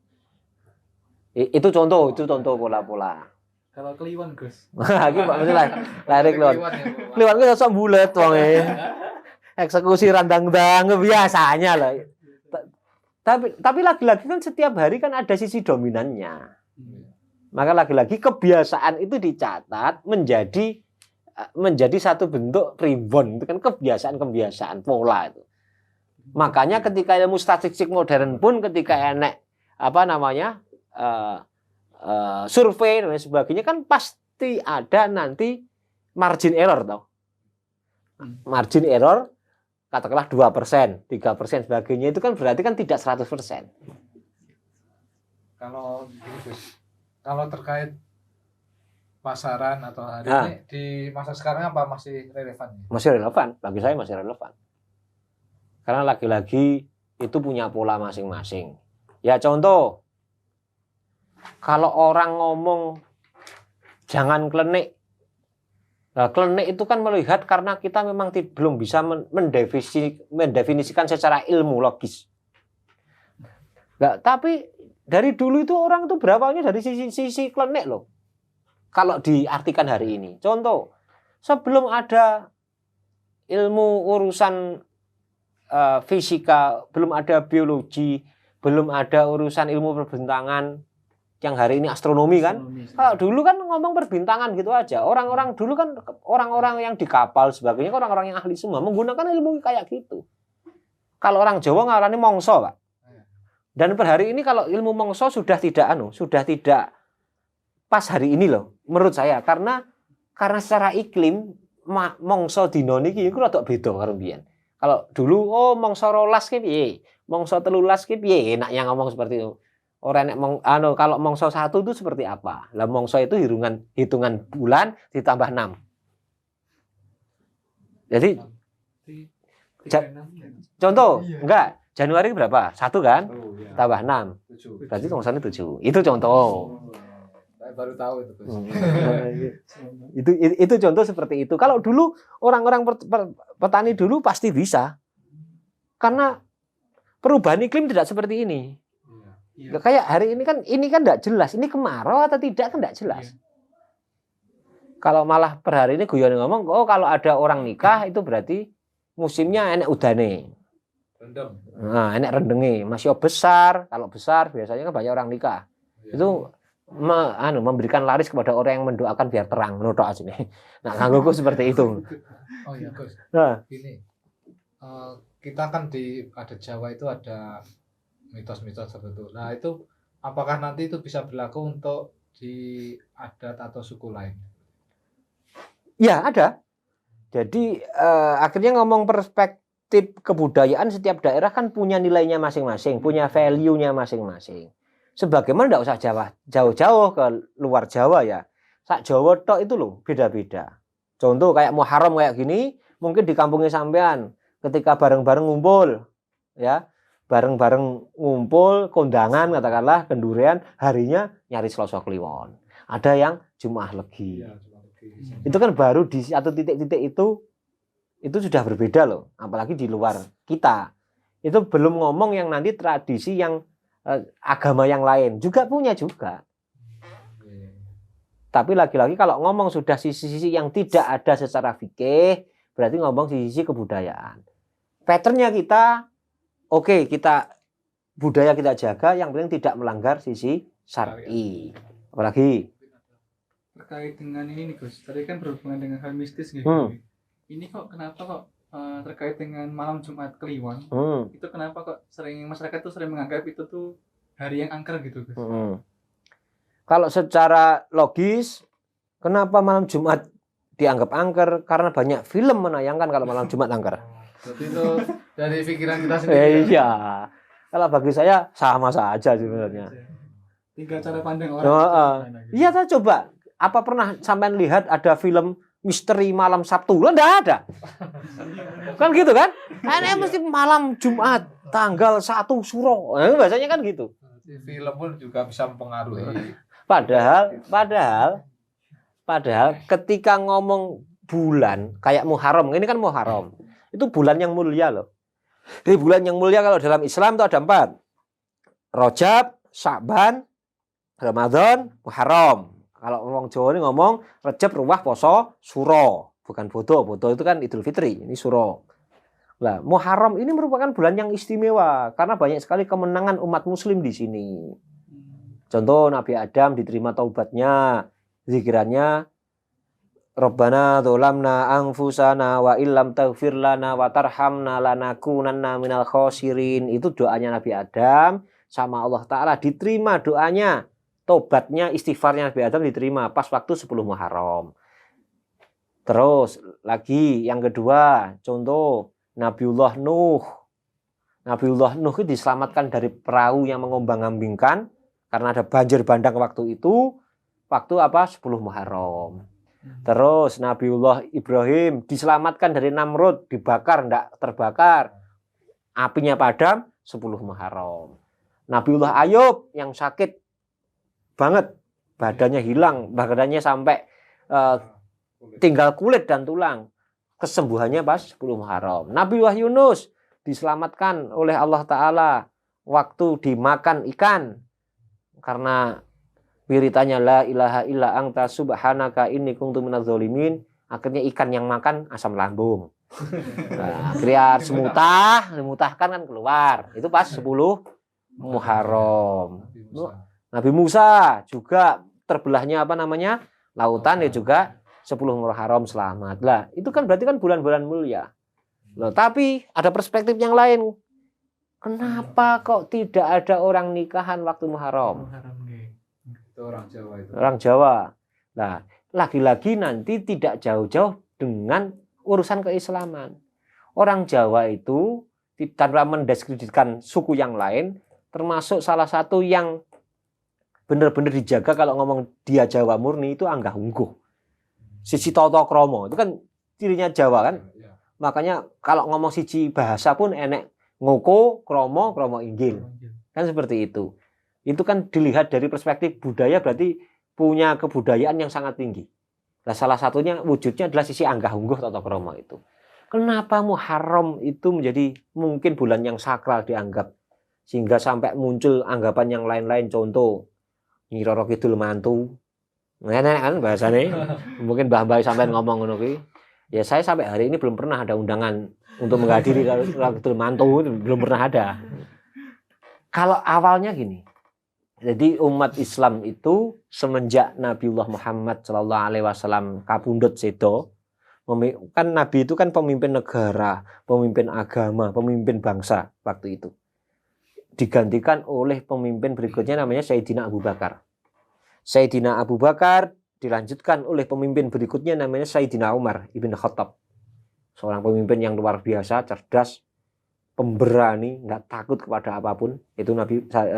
Itu contoh pola-pola. Kalau kliwon Gus. Iki maksudnya lari kliwon. Kliwon ku sok bulet wonge. Eksekusi randang-dang biasanya loh. Tapi lagi-lagi kan setiap hari kan ada sisi dominannya. Maka lagi-lagi kebiasaan itu dicatat menjadi satu bentuk primbon. Itu kan kebiasaan pola itu. Makanya ketika ilmu statistik modern pun ketika enek survei dan sebagainya kan pasti ada nanti margin error toh. Margin error katakanlah 2%, 3% sebagainya itu kan berarti kan tidak 100%. Kalau terkait pasaran atau hari ini di masa sekarang apa masih relevan? Masih relevan, bagi saya masih relevan. Karena lagi-lagi itu punya pola masing-masing. Ya contoh, kalau orang ngomong jangan klenik. Nah, klenik itu kan melihat karena kita memang belum bisa mendefinisikan secara ilmu logis. Nah, tapi dari dulu itu orang itu berawalnya dari sisi klenik loh. Kalau diartikan hari ini. Contoh, sebelum ada ilmu urusan fisika, belum ada biologi, belum ada urusan ilmu perbintangan, yang hari ini astronomi kan. Kalau dulu kan ngomong perbintangan gitu aja. Orang-orang dulu kan orang-orang yang di kapal sebagainya orang-orang yang ahli semua menggunakan ilmu kayak gitu. Kalau orang Jawa ngarani mongso, Pak. Dan per hari ini kalau ilmu mongso sudah tidak pas hari ini loh menurut saya karena secara iklim mongso dino niki iku rada beda karo mbiyen. Kalau dulu mongso 12 ki piye? Mongso 13 ki piye? Enaknya ngomong seperti itu. Orang kalau mongso 1 itu seperti apa? Lah mongso itu hitungan bulan ditambah 6. Jadi contoh, enggak, Januari berapa? 1 kan? Tambah 6. Berarti mongsone 7. Itu contoh. Saya baru tahu itu. Itu contoh seperti itu. Kalau dulu orang-orang petani dulu pasti bisa. Karena perubahan iklim tidak seperti ini. Ya. Kayak hari ini kan tidak jelas. Ini kemarau atau tidak kan tidak jelas. Ya. Kalau malah per hari ini guyon ngomong, kalau ada orang nikah itu berarti musimnya enek udane. Rendeng. Nah, enek rendenge. Masih besar. Kalau besar biasanya kan banyak orang nikah. Ya. Itu memberikan laris kepada orang yang mendoakan biar terang. Menurut asine. Nah, nganggoku seperti itu. Oh iya, Gus. Nah, gini. Kita kan di Jawa itu ada mitos-mitos tertentu. Nah, itu apakah nanti itu bisa berlaku untuk di adat atau suku lain? Ya, ada. Jadi akhirnya ngomong perspektif kebudayaan, setiap daerah kan punya nilainya masing-masing, punya value-nya masing-masing. Sebagaimana tidak usah jauh-jauh ke luar Jawa ya. Sak Jawa tok itu loh beda-beda. Contoh kayak Muharram kayak gini, mungkin di kampungnya sampean ketika bareng-bareng ngumpul ya, bareng-bareng ngumpul kondangan katakanlah kendurian, harinya nyari Selasa Kliwon. Ada yang Jumat Legi. Ya, cuma lagi. Itu kan baru di satu titik-titik itu sudah berbeda loh, apalagi di luar kita. Itu belum ngomong yang nanti tradisi yang agama yang lain juga punya juga. Tapi lagi-lagi kalau ngomong sudah sisi-sisi yang tidak ada secara fikih, berarti ngomong sisi kebudayaan. Patternnya kita oke, kita budaya kita jaga, yang penting tidak melanggar sisi syar'i. Apalagi Terkait dengan ini nih Gus, tadi kan berhubungan dengan hal mistis gitu. Ini kok kenapa kok terkait dengan malam Jumat Kliwon, itu kenapa kok masyarakat tuh sering menganggap itu tuh hari yang angker gitu Gus? Kalau secara logis, kenapa malam Jumat dianggap angker? Karena banyak film menayangkan kalau malam Jumat angker. Jadi itu dari pikiran kita sendiri. Iya. Kalau bagi saya sama saja sebenarnya. Tinggal cara pandang orang. Iya, saya coba. Apa pernah sampean lihat ada film misteri malam Sabtu? Loh, enggak ada. Kan gitu kan? Ini mesti malam Jumat, tanggal 1 Suro. Biasanya kan gitu. Film pun juga bisa mempengaruhi. Padahal ketika ngomong bulan kayak Muharram, ini kan Muharram. Itu bulan yang mulia loh. Jadi bulan yang mulia kalau dalam Islam itu ada 4. Rajab, Sya'ban, Ramadan, Muharram. Kalau orang Jawa ini ngomong Rajab, Ruwah, Poso, Suro. Bukan Bodo. Bodo itu kan Idul Fitri. Ini Suro. Nah, Muharram ini merupakan bulan yang istimewa karena banyak sekali kemenangan umat muslim di sini. Contoh Nabi Adam diterima taubatnya, zikirannya Rabbana dzolamna anfusana wa illam taghfir lana wa tarhamna lanakunanna minal khosirin. Itu doanya Nabi Adam sama Allah Ta'ala, diterima doanya, tobatnya, istighfarnya Nabi Adam diterima pas waktu 10 Muharram. Terus lagi yang kedua, contoh Nabiullah Nuh. Nabiullah Nuh itu diselamatkan dari perahu yang mengombang-ambingkan karena ada banjir bandang waktu itu. Waktu apa? 10 Muharram. Terus Nabiullah Ibrahim diselamatkan dari Namrud, dibakar, enggak terbakar. Apinya padam 10 Muharram. Nabiullah Ayub yang sakit banget, badannya hilang, badannya sampai tinggal kulit dan tulang. Kesembuhannya pas 10 Muharram. Nabiullah Yunus diselamatkan oleh Allah Ta'ala waktu dimakan ikan. Karena wiritanya la ilaha illa anta subhanaka inni kuntu minadz zalimin. Akhirnya ikan yang makan asam lambung. Nah, akhirnya dimutahkan kan keluar. Itu pas 10 Muharram. Nabi Musa juga terbelahnya apa namanya? Lautan ya juga 10 Muharram selamat. Lah, itu kan berarti kan bulan-bulan mulia. Loh, tapi ada perspektif yang lain. Kenapa kok tidak ada orang nikahan waktu Muharram? Itu orang Jawa itu. Orang Jawa. Nah, lagi-lagi nanti tidak jauh-jauh dengan urusan keislaman. Orang Jawa itu tanpa mendiskreditkan suku yang lain, termasuk salah satu yang benar-benar dijaga kalau ngomong dia Jawa murni itu Anggah Ungguh. Siji tata krama itu kan cirinya Jawa kan. Makanya kalau ngomong siji bahasa pun enek ngoko, kromo inggil. Kan seperti itu. Itu kan dilihat dari perspektif budaya, berarti punya kebudayaan yang sangat tinggi. Nah, salah satunya wujudnya adalah sisi Anggah Ungguh tata krama itu. Kenapa Muharram itu menjadi mungkin bulan yang sakral dianggap, sehingga sampai muncul anggapan yang lain-lain, contoh Nyi Roro Kidul mantu. Enak kan bahasanya. Mungkin Mbah sampean ngomong ngono kuwi. Ya saya sampai hari ini belum pernah ada undangan untuk menghadiri Roro Kidul mantu, belum pernah ada. Kalau awalnya gini. Jadi umat Islam itu semenjak Nabiullah Muhammad SAW kapundhut sedo, kan Nabi itu kan pemimpin negara, pemimpin agama, pemimpin bangsa waktu itu. digantikan oleh pemimpin berikutnya namanya Sayyidina Abu Bakar. Sayyidina Abu Bakar dilanjutkan oleh pemimpin berikutnya namanya Sayyidina Umar ibn Khattab. Seorang pemimpin yang luar biasa, cerdas, pemberani, nggak takut kepada apapun. Itu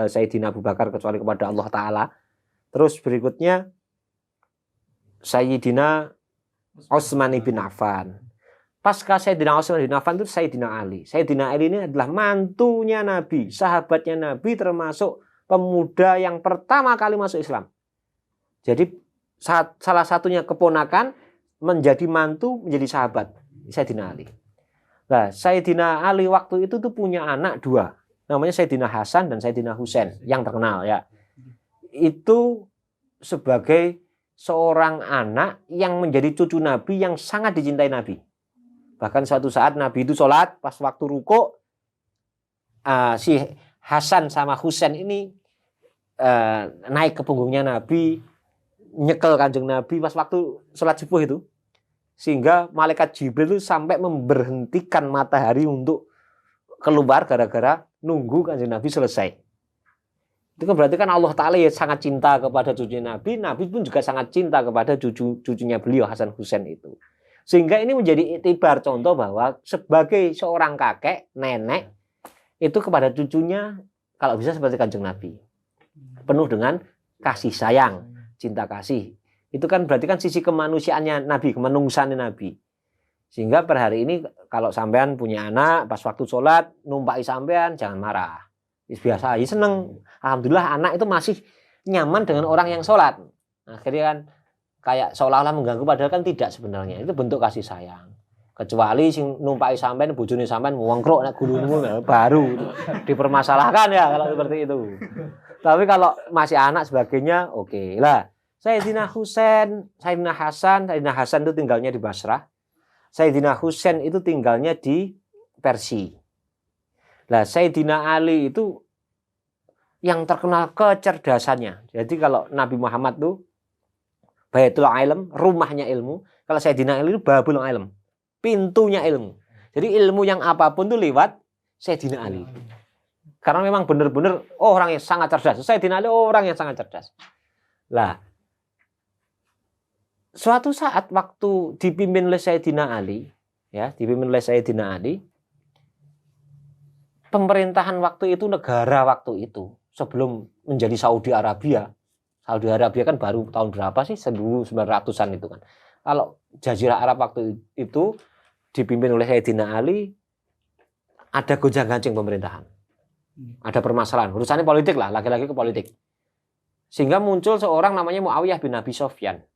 Sayyidina Abu Bakar kecuali kepada Allah Ta'ala. Terus berikutnya Sayyidina Utsman ibn Affan. Pasca Sayyidina Utsman bin Affan itu Sayyidina Ali. Sayyidina Ali ini adalah mantunya Nabi, sahabatnya Nabi, termasuk pemuda yang pertama kali masuk Islam. Jadi salah satunya keponakan menjadi mantu, menjadi sahabat Sayyidina Ali. Nah, Sayyidina Ali waktu itu tuh punya anak 2. Namanya Sayyidina Hasan dan Sayyidina Husain yang terkenal ya. Itu sebagai seorang anak yang menjadi cucu Nabi yang sangat dicintai Nabi. Bahkan suatu saat Nabi itu sholat, pas waktu ruku, si Hasan sama Husain ini naik ke punggungnya Nabi, nyekel kanjeng Nabi pas waktu sholat subuh itu. Sehingga malaikat Jibril itu sampai memberhentikan matahari untuk keluar gara-gara nunggu kanjeng Nabi selesai. Itu kan berarti kan Allah Ta'ala ya sangat cinta kepada cucunya Nabi. Nabi pun juga sangat cinta kepada cucunya beliau, Hasan Husain itu. Sehingga ini menjadi iktibar contoh bahwa sebagai seorang kakek, nenek, itu kepada cucunya kalau bisa seperti kanjeng Nabi. Penuh dengan kasih sayang, cinta kasih. Itu kan berarti kan sisi kemanusiaannya Nabi, kemenungsannya Nabi. Sehingga per hari ini kalau sampean punya anak, pas waktu sholat, numpaki sampean, jangan marah. Biasa aja, seneng. Alhamdulillah anak itu masih nyaman dengan orang yang sholat. Akhirnya kan kayak seolah-olah mengganggu, padahal kan tidak sebenarnya. Itu bentuk kasih sayang. Kecuali sing numpai sampean, bojone sampean ngongkrok nek gulune baru dipermasalahkan ya kalau seperti itu. Tapi kalau masih anak sebagainya oke lah. Sayyidina Husain, Sayyidina Hasan itu tinggalnya di Basrah. Sayyidina Husain itu tinggalnya di Persia. Lah Sayyidina Ali itu yang terkenal kecerdasannya. Jadi kalau Nabi Muhammad tuh Baitul Ilm, rumahnya ilmu. Kalau Sayyidina Ali itu Babul Ilm, pintunya ilmu. Jadi ilmu yang apapun tuh lewat Sayyidina Ali. Karena memang benar-benar orang yang sangat cerdas. Sayyidina Ali orang yang sangat cerdas. Lah, suatu saat waktu dipimpin oleh Sayyidina Ali, pemerintahan waktu itu, negara waktu itu, sebelum menjadi Saudi Arabia. Saudi Arabia kan baru tahun berapa sih? 1900-an itu kan. Kalau Jazirah Arab waktu itu dipimpin oleh Sayyidina Ali, ada gonjang-ganjing pemerintahan. Ada permasalahan. Urusannya politik lah, lagi-lagi ke politik. Sehingga muncul seorang namanya Muawiyah bin Abi Sofyan.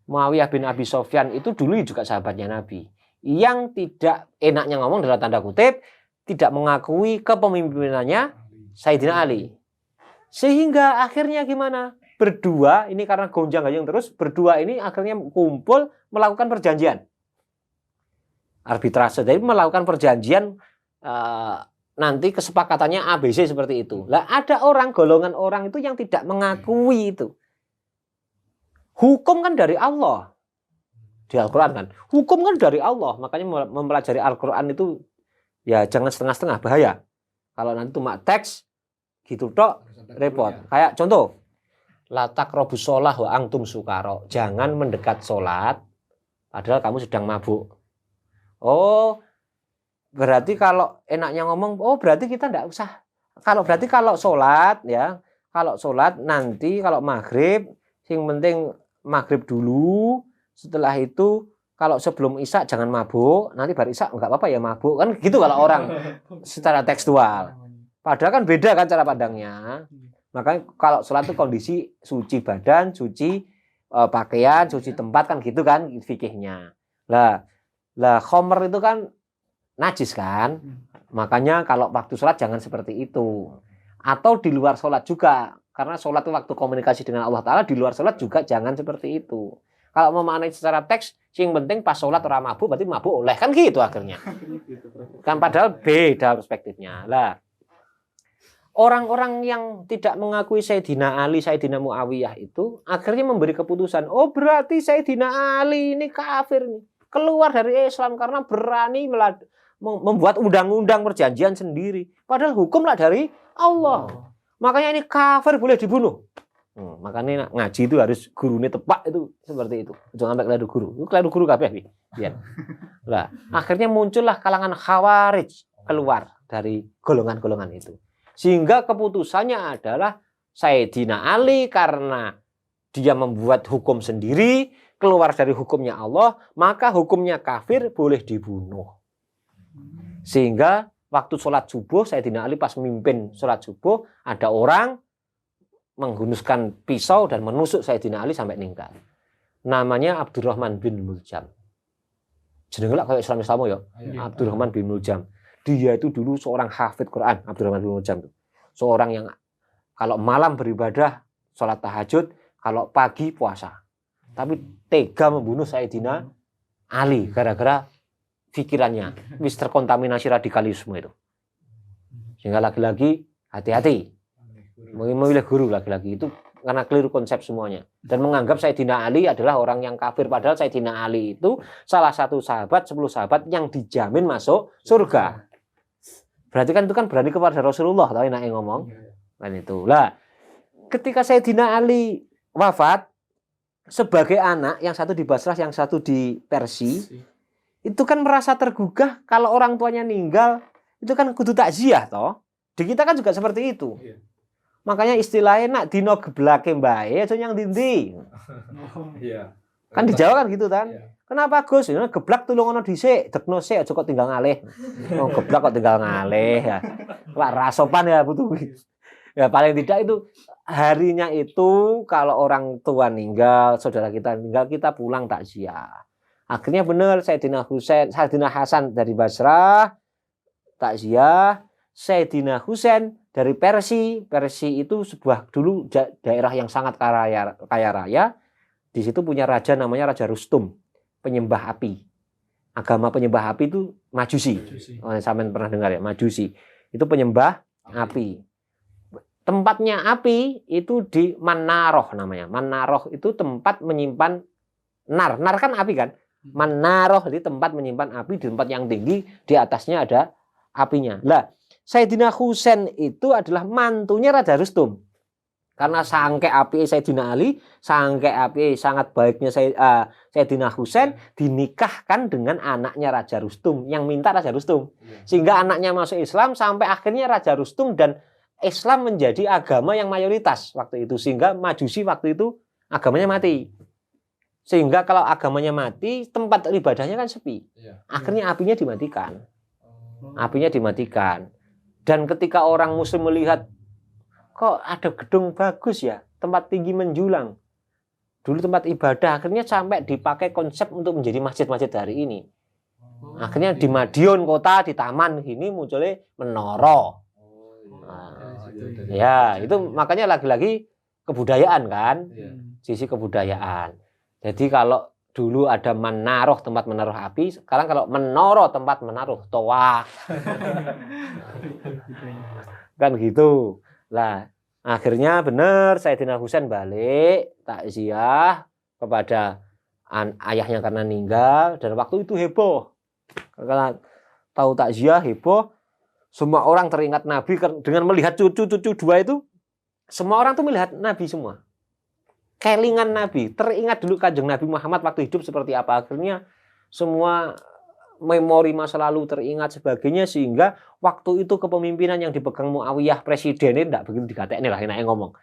Muawiyah bin Abi Sofyan itu dulu juga sahabatnya Nabi. Yang tidak enaknya ngomong dalam tanda kutip, tidak mengakui kepemimpinannya Sayyidina Ali. Sehingga akhirnya gimana? Berdua, ini karena gonjang-ganjing terus, berdua ini akhirnya kumpul melakukan perjanjian. Arbitrase, jadi melakukan perjanjian nanti kesepakatannya ABC seperti itu. Lah ada golongan orang itu yang tidak mengakui itu. Hukum kan dari Allah. Di Al-Quran kan. Hukum kan dari Allah. Makanya mempelajari Al-Quran itu ya jangan setengah-setengah, bahaya. Kalau nanti cuma teks gitu tok, repot. Kayak contoh, la taqrabus shalah wa antum sukara. Jangan mendekat sholat padahal kamu sedang mabuk. Oh, berarti kalau enaknya ngomong, oh berarti kita enggak usah. Berarti kalau sholat ya, kalau sholat nanti kalau maghrib, yang penting maghrib dulu. Setelah itu kalau sebelum isya jangan mabuk. Nanti baru isya enggak apa-apa ya mabuk. Kan gitu kalau orang secara tekstual. Padahal kan beda kan cara pandangnya. Makanya kalau sholat itu kondisi suci badan, suci pakaian, suci tempat kan gitu kan fikihnya. Lah khomer itu kan najis kan. Makanya kalau waktu sholat jangan seperti itu. Atau di luar sholat juga. Karena sholat itu waktu komunikasi dengan Allah Ta'ala, di luar sholat juga jangan seperti itu. Kalau memaknai secara teks, yang penting pas sholat orang mabuk, berarti mabuk oleh. Kan gitu akhirnya. Kan padahal beda perspektifnya. Lah, orang-orang yang tidak mengakui Sayyidina Ali, Sayyidina Muawiyah itu akhirnya memberi keputusan, oh berarti Sayyidina Ali ini kafir nih. Keluar dari Islam karena berani membuat undang-undang perjanjian sendiri. Padahal hukumlah dari Allah. Makanya ini kafir boleh dibunuh. Makanya ngaji itu harus gurunya tepak itu seperti itu. Jangan sampai keliru guru. Itu keliru guru kabeh. Ya. Lah, akhirnya muncullah kalangan Khawarij keluar dari golongan-golongan itu. Sehingga keputusannya adalah Sayyidina Ali karena dia membuat hukum sendiri, keluar dari hukumnya Allah, maka hukumnya kafir boleh dibunuh. Sehingga waktu sholat subuh, Sayyidina Ali pas memimpin sholat subuh, ada orang menghunuskan pisau dan menusuk Sayyidina Ali sampai meninggal. Namanya Abdurrahman bin Muljam. Jenenge lak kayak Islam ya. Abdurrahman bin Muljam. Dia itu dulu seorang hafid Quran, Abdurrahman bin Muljam itu. Seorang yang kalau malam beribadah, sholat tahajud, kalau pagi puasa. Tapi tega membunuh Sayyidina Ali gara-gara pikirannya wis terkontaminasi radikalisme itu. Sehingga lagi-lagi hati-hati. Memilih guru lagi-lagi itu karena keliru konsep semuanya. Dan menganggap Sayyidina Ali adalah orang yang kafir. Padahal Sayyidina Ali itu salah satu sahabat, 10 sahabat yang dijamin masuk surga. Berarti kan itu kan berani kepada Rasulullah. Tahu enak ngomong. Kan itu. Lah, ketika Sayyidina Ali wafat, sebagai anak, yang satu di Basrah, yang satu di Persia, itu kan merasa tergugah kalau orang tuanya meninggal, itu kan kudu takziah toh. Di kita kan juga seperti itu. Makanya istilahnya nak dino geblake mbae aja yang dindi. Kan di Jawa kan gitu kan. Kenapa Gus? Ya, geblak tulung ono dhisik, dekno sik aja kok tinggal ngalih. Oh, geblak kok tinggal ngalih ya. Wah, rasopan ya butuh. Ya paling tidak itu harinya itu kalau orang tua meninggal, saudara kita meninggal, kita pulang takziah. Akhirnya benar Sayyidina Hasan dari Basrah takziah, Sayyidina Husain dari Persia. Persia itu sebuah dulu daerah yang sangat kaya raya. Di situ punya raja namanya Raja Rustum, penyembah api. Agama penyembah api itu Majusi. Oh, sampean pernah dengar ya, Majusi. Itu penyembah api. Tempatnya api itu di Manaroh namanya. Manaroh itu tempat menyimpan nar. Nar kan api kan? Manaroh di tempat menyimpan api, di tempat yang tinggi, di atasnya ada apinya. Lah, Sayyidina Husain itu adalah mantunya Raja Rustum. Karena sangke api Sayyidina Ali, sangke api sangat baiknya Sayyidina Husain dinikahkan dengan anaknya Raja Rustum yang minta Raja Rustum. Sehingga anaknya masuk Islam sampai akhirnya Raja Rustum dan Islam menjadi agama yang mayoritas waktu itu. Sehingga Majusi waktu itu agamanya mati. Sehingga kalau agamanya mati, tempat ibadahnya kan sepi. Akhirnya apinya dimatikan. Apinya dimatikan. Dan ketika orang muslim melihat, kok ada gedung bagus ya, tempat tinggi menjulang. Dulu tempat ibadah, akhirnya sampai dipakai konsep untuk menjadi masjid-masjid hari ini. Akhirnya di Madiun kota, di taman ini munculnya menara. Ya, itu makanya lagi-lagi kebudayaan kan, sisi kebudayaan. Jadi kalau dulu ada menaruh tempat menaruh api, sekarang kalau menara tempat menaruh toa. Kan gitu. Lah, akhirnya benar Sayyidina Husain balik takziah kepada ayahnya karena meninggal, dan waktu itu heboh. Karena tahu takziah heboh, semua orang teringat Nabi dengan melihat cucu-cucu dua itu. Semua orang tuh melihat Nabi semua. Kelingan Nabi, teringat dulu Kanjeng Nabi Muhammad waktu hidup seperti apa. Akhirnya semua memori masa lalu teringat sebagainya, sehingga waktu itu kepemimpinan yang dipegang Muawiyah presiden ini tidak begitu digatekne lah enake ngomong.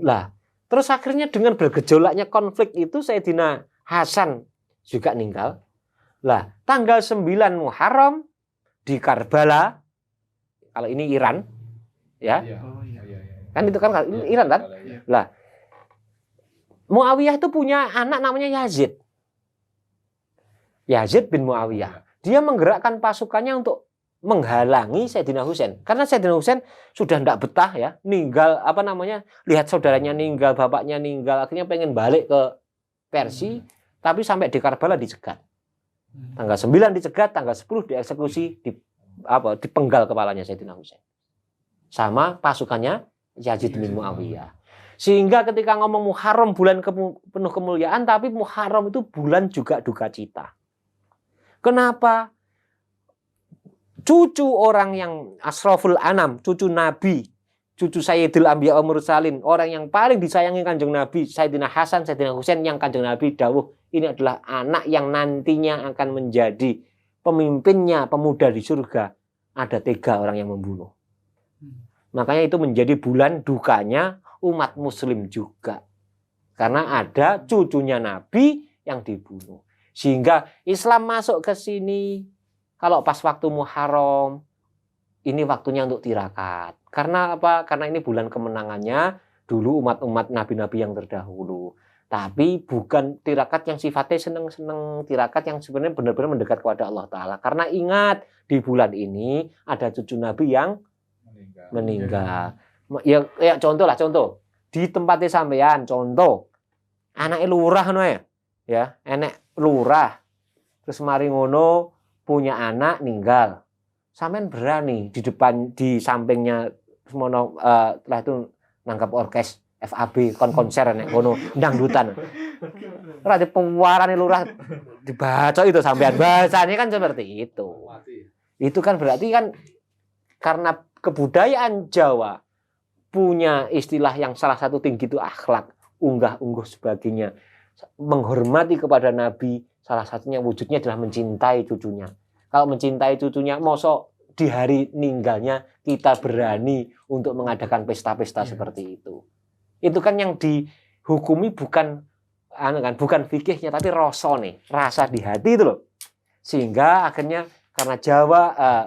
Lah, terus akhirnya dengan bergejolaknya konflik itu Sayyidina Hasan juga meninggal. Lah, tanggal 9 Muharram di Karbala, kalau ini Iran ya. Kan itu kan Iran kan? Lah, Muawiyah itu punya anak namanya Yazid. Yazid bin Muawiyah. Dia menggerakkan pasukannya untuk menghalangi Sayyidina Husain. Karena Sayyidina Husain sudah tidak betah ya, ninggal lihat saudaranya ninggal, bapaknya ninggal, akhirnya pengen balik ke Persia, tapi sampai di Karbala dicegat. Tanggal 9 dicegat, tanggal 10 dieksekusi, dipenggal kepalanya Sayyidina Husain. Sama pasukannya Yazid bin Muawiyah. Sehingga ketika ngomong Muharram bulan penuh kemuliaan, tapi Muharram itu bulan juga duka cita. Kenapa? cucu orang yang asraful anam, cucu Nabi, cucu Sayyidil Anbiya wa Mursalin, orang yang paling disayangi Kanjeng Nabi, Sayyidina Hasan, Sayyidina Husain, yang Kanjeng Nabi dawuh ini adalah anak yang nantinya akan menjadi pemimpinnya pemuda di surga. Ada 3 orang yang membunuh. Makanya itu menjadi bulan dukanya umat muslim juga. Karena ada cucunya Nabi yang dibunuh. Sehingga Islam masuk ke sini, kalau pas waktu Muharram, ini waktunya untuk tirakat. Karena apa? Karena ini bulan kemenangannya dulu umat-umat nabi-nabi yang terdahulu. Tapi bukan tirakat yang sifatnya seneng-seneng, tirakat yang sebenarnya benar-benar mendekat kepada Allah Ta'ala. Karena ingat, di bulan ini ada cucu Nabi yang meninggal. Ya contoh lah, contoh. Di tempatnya sampean, contoh. Anaknya lurah no ya, enek lurah. Terus mari ngono punya anak ninggal. Sampean berani di depan, di sampingnya semono setelah itu nangkap orkes FAB konser nek ngono dangdutan. Ora di penguarane lurah dibaca itu sampean. Bahasanya kan seperti itu. Itu kan berarti kan karena kebudayaan Jawa punya istilah yang salah satu tinggi itu akhlak, unggah-ungguh sebagainya. Menghormati kepada Nabi, salah satunya wujudnya adalah mencintai cucunya. Kalau mencintai cucunya, mosok di hari ninggalnya kita berani untuk mengadakan pesta-pesta seperti itu. Itu kan yang dihukumi bukan fikihnya, tapi rasa di hati itu loh. Sehingga akhirnya karena Jawa,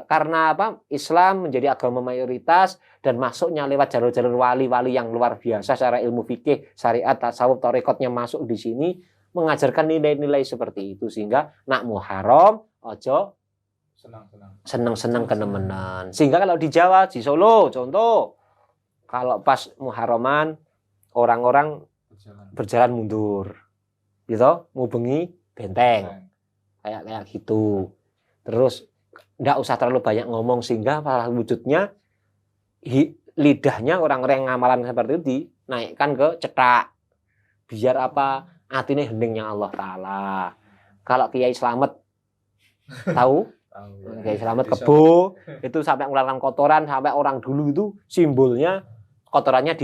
karena apa? Islam menjadi agama mayoritas dan masuknya lewat jalur-jalur wali-wali yang luar biasa secara ilmu fikih, syariat, tasawuf, tarekatnya masuk di sini mengajarkan nilai-nilai seperti itu sehingga nak Muharram ojo seneng-seneng kenemenan. Sehingga kalau di Jawa, di Solo contoh, kalau pas Muharraman orang-orang berjalan mundur, gitu, ngubengi benteng, kayak gitu. Terus nggak usah terlalu banyak ngomong sehingga malah wujudnya lidahnya orang-orang yang ngamalan seperti itu dinaikkan ke cetak. Biar apa? Atine hendingnya Allah Ta'ala. Kalau Kiai Slamet tahu? Kiai Slamet kebo itu sampai mengeluarkan kotoran, sampai orang dulu itu simbolnya kotorannya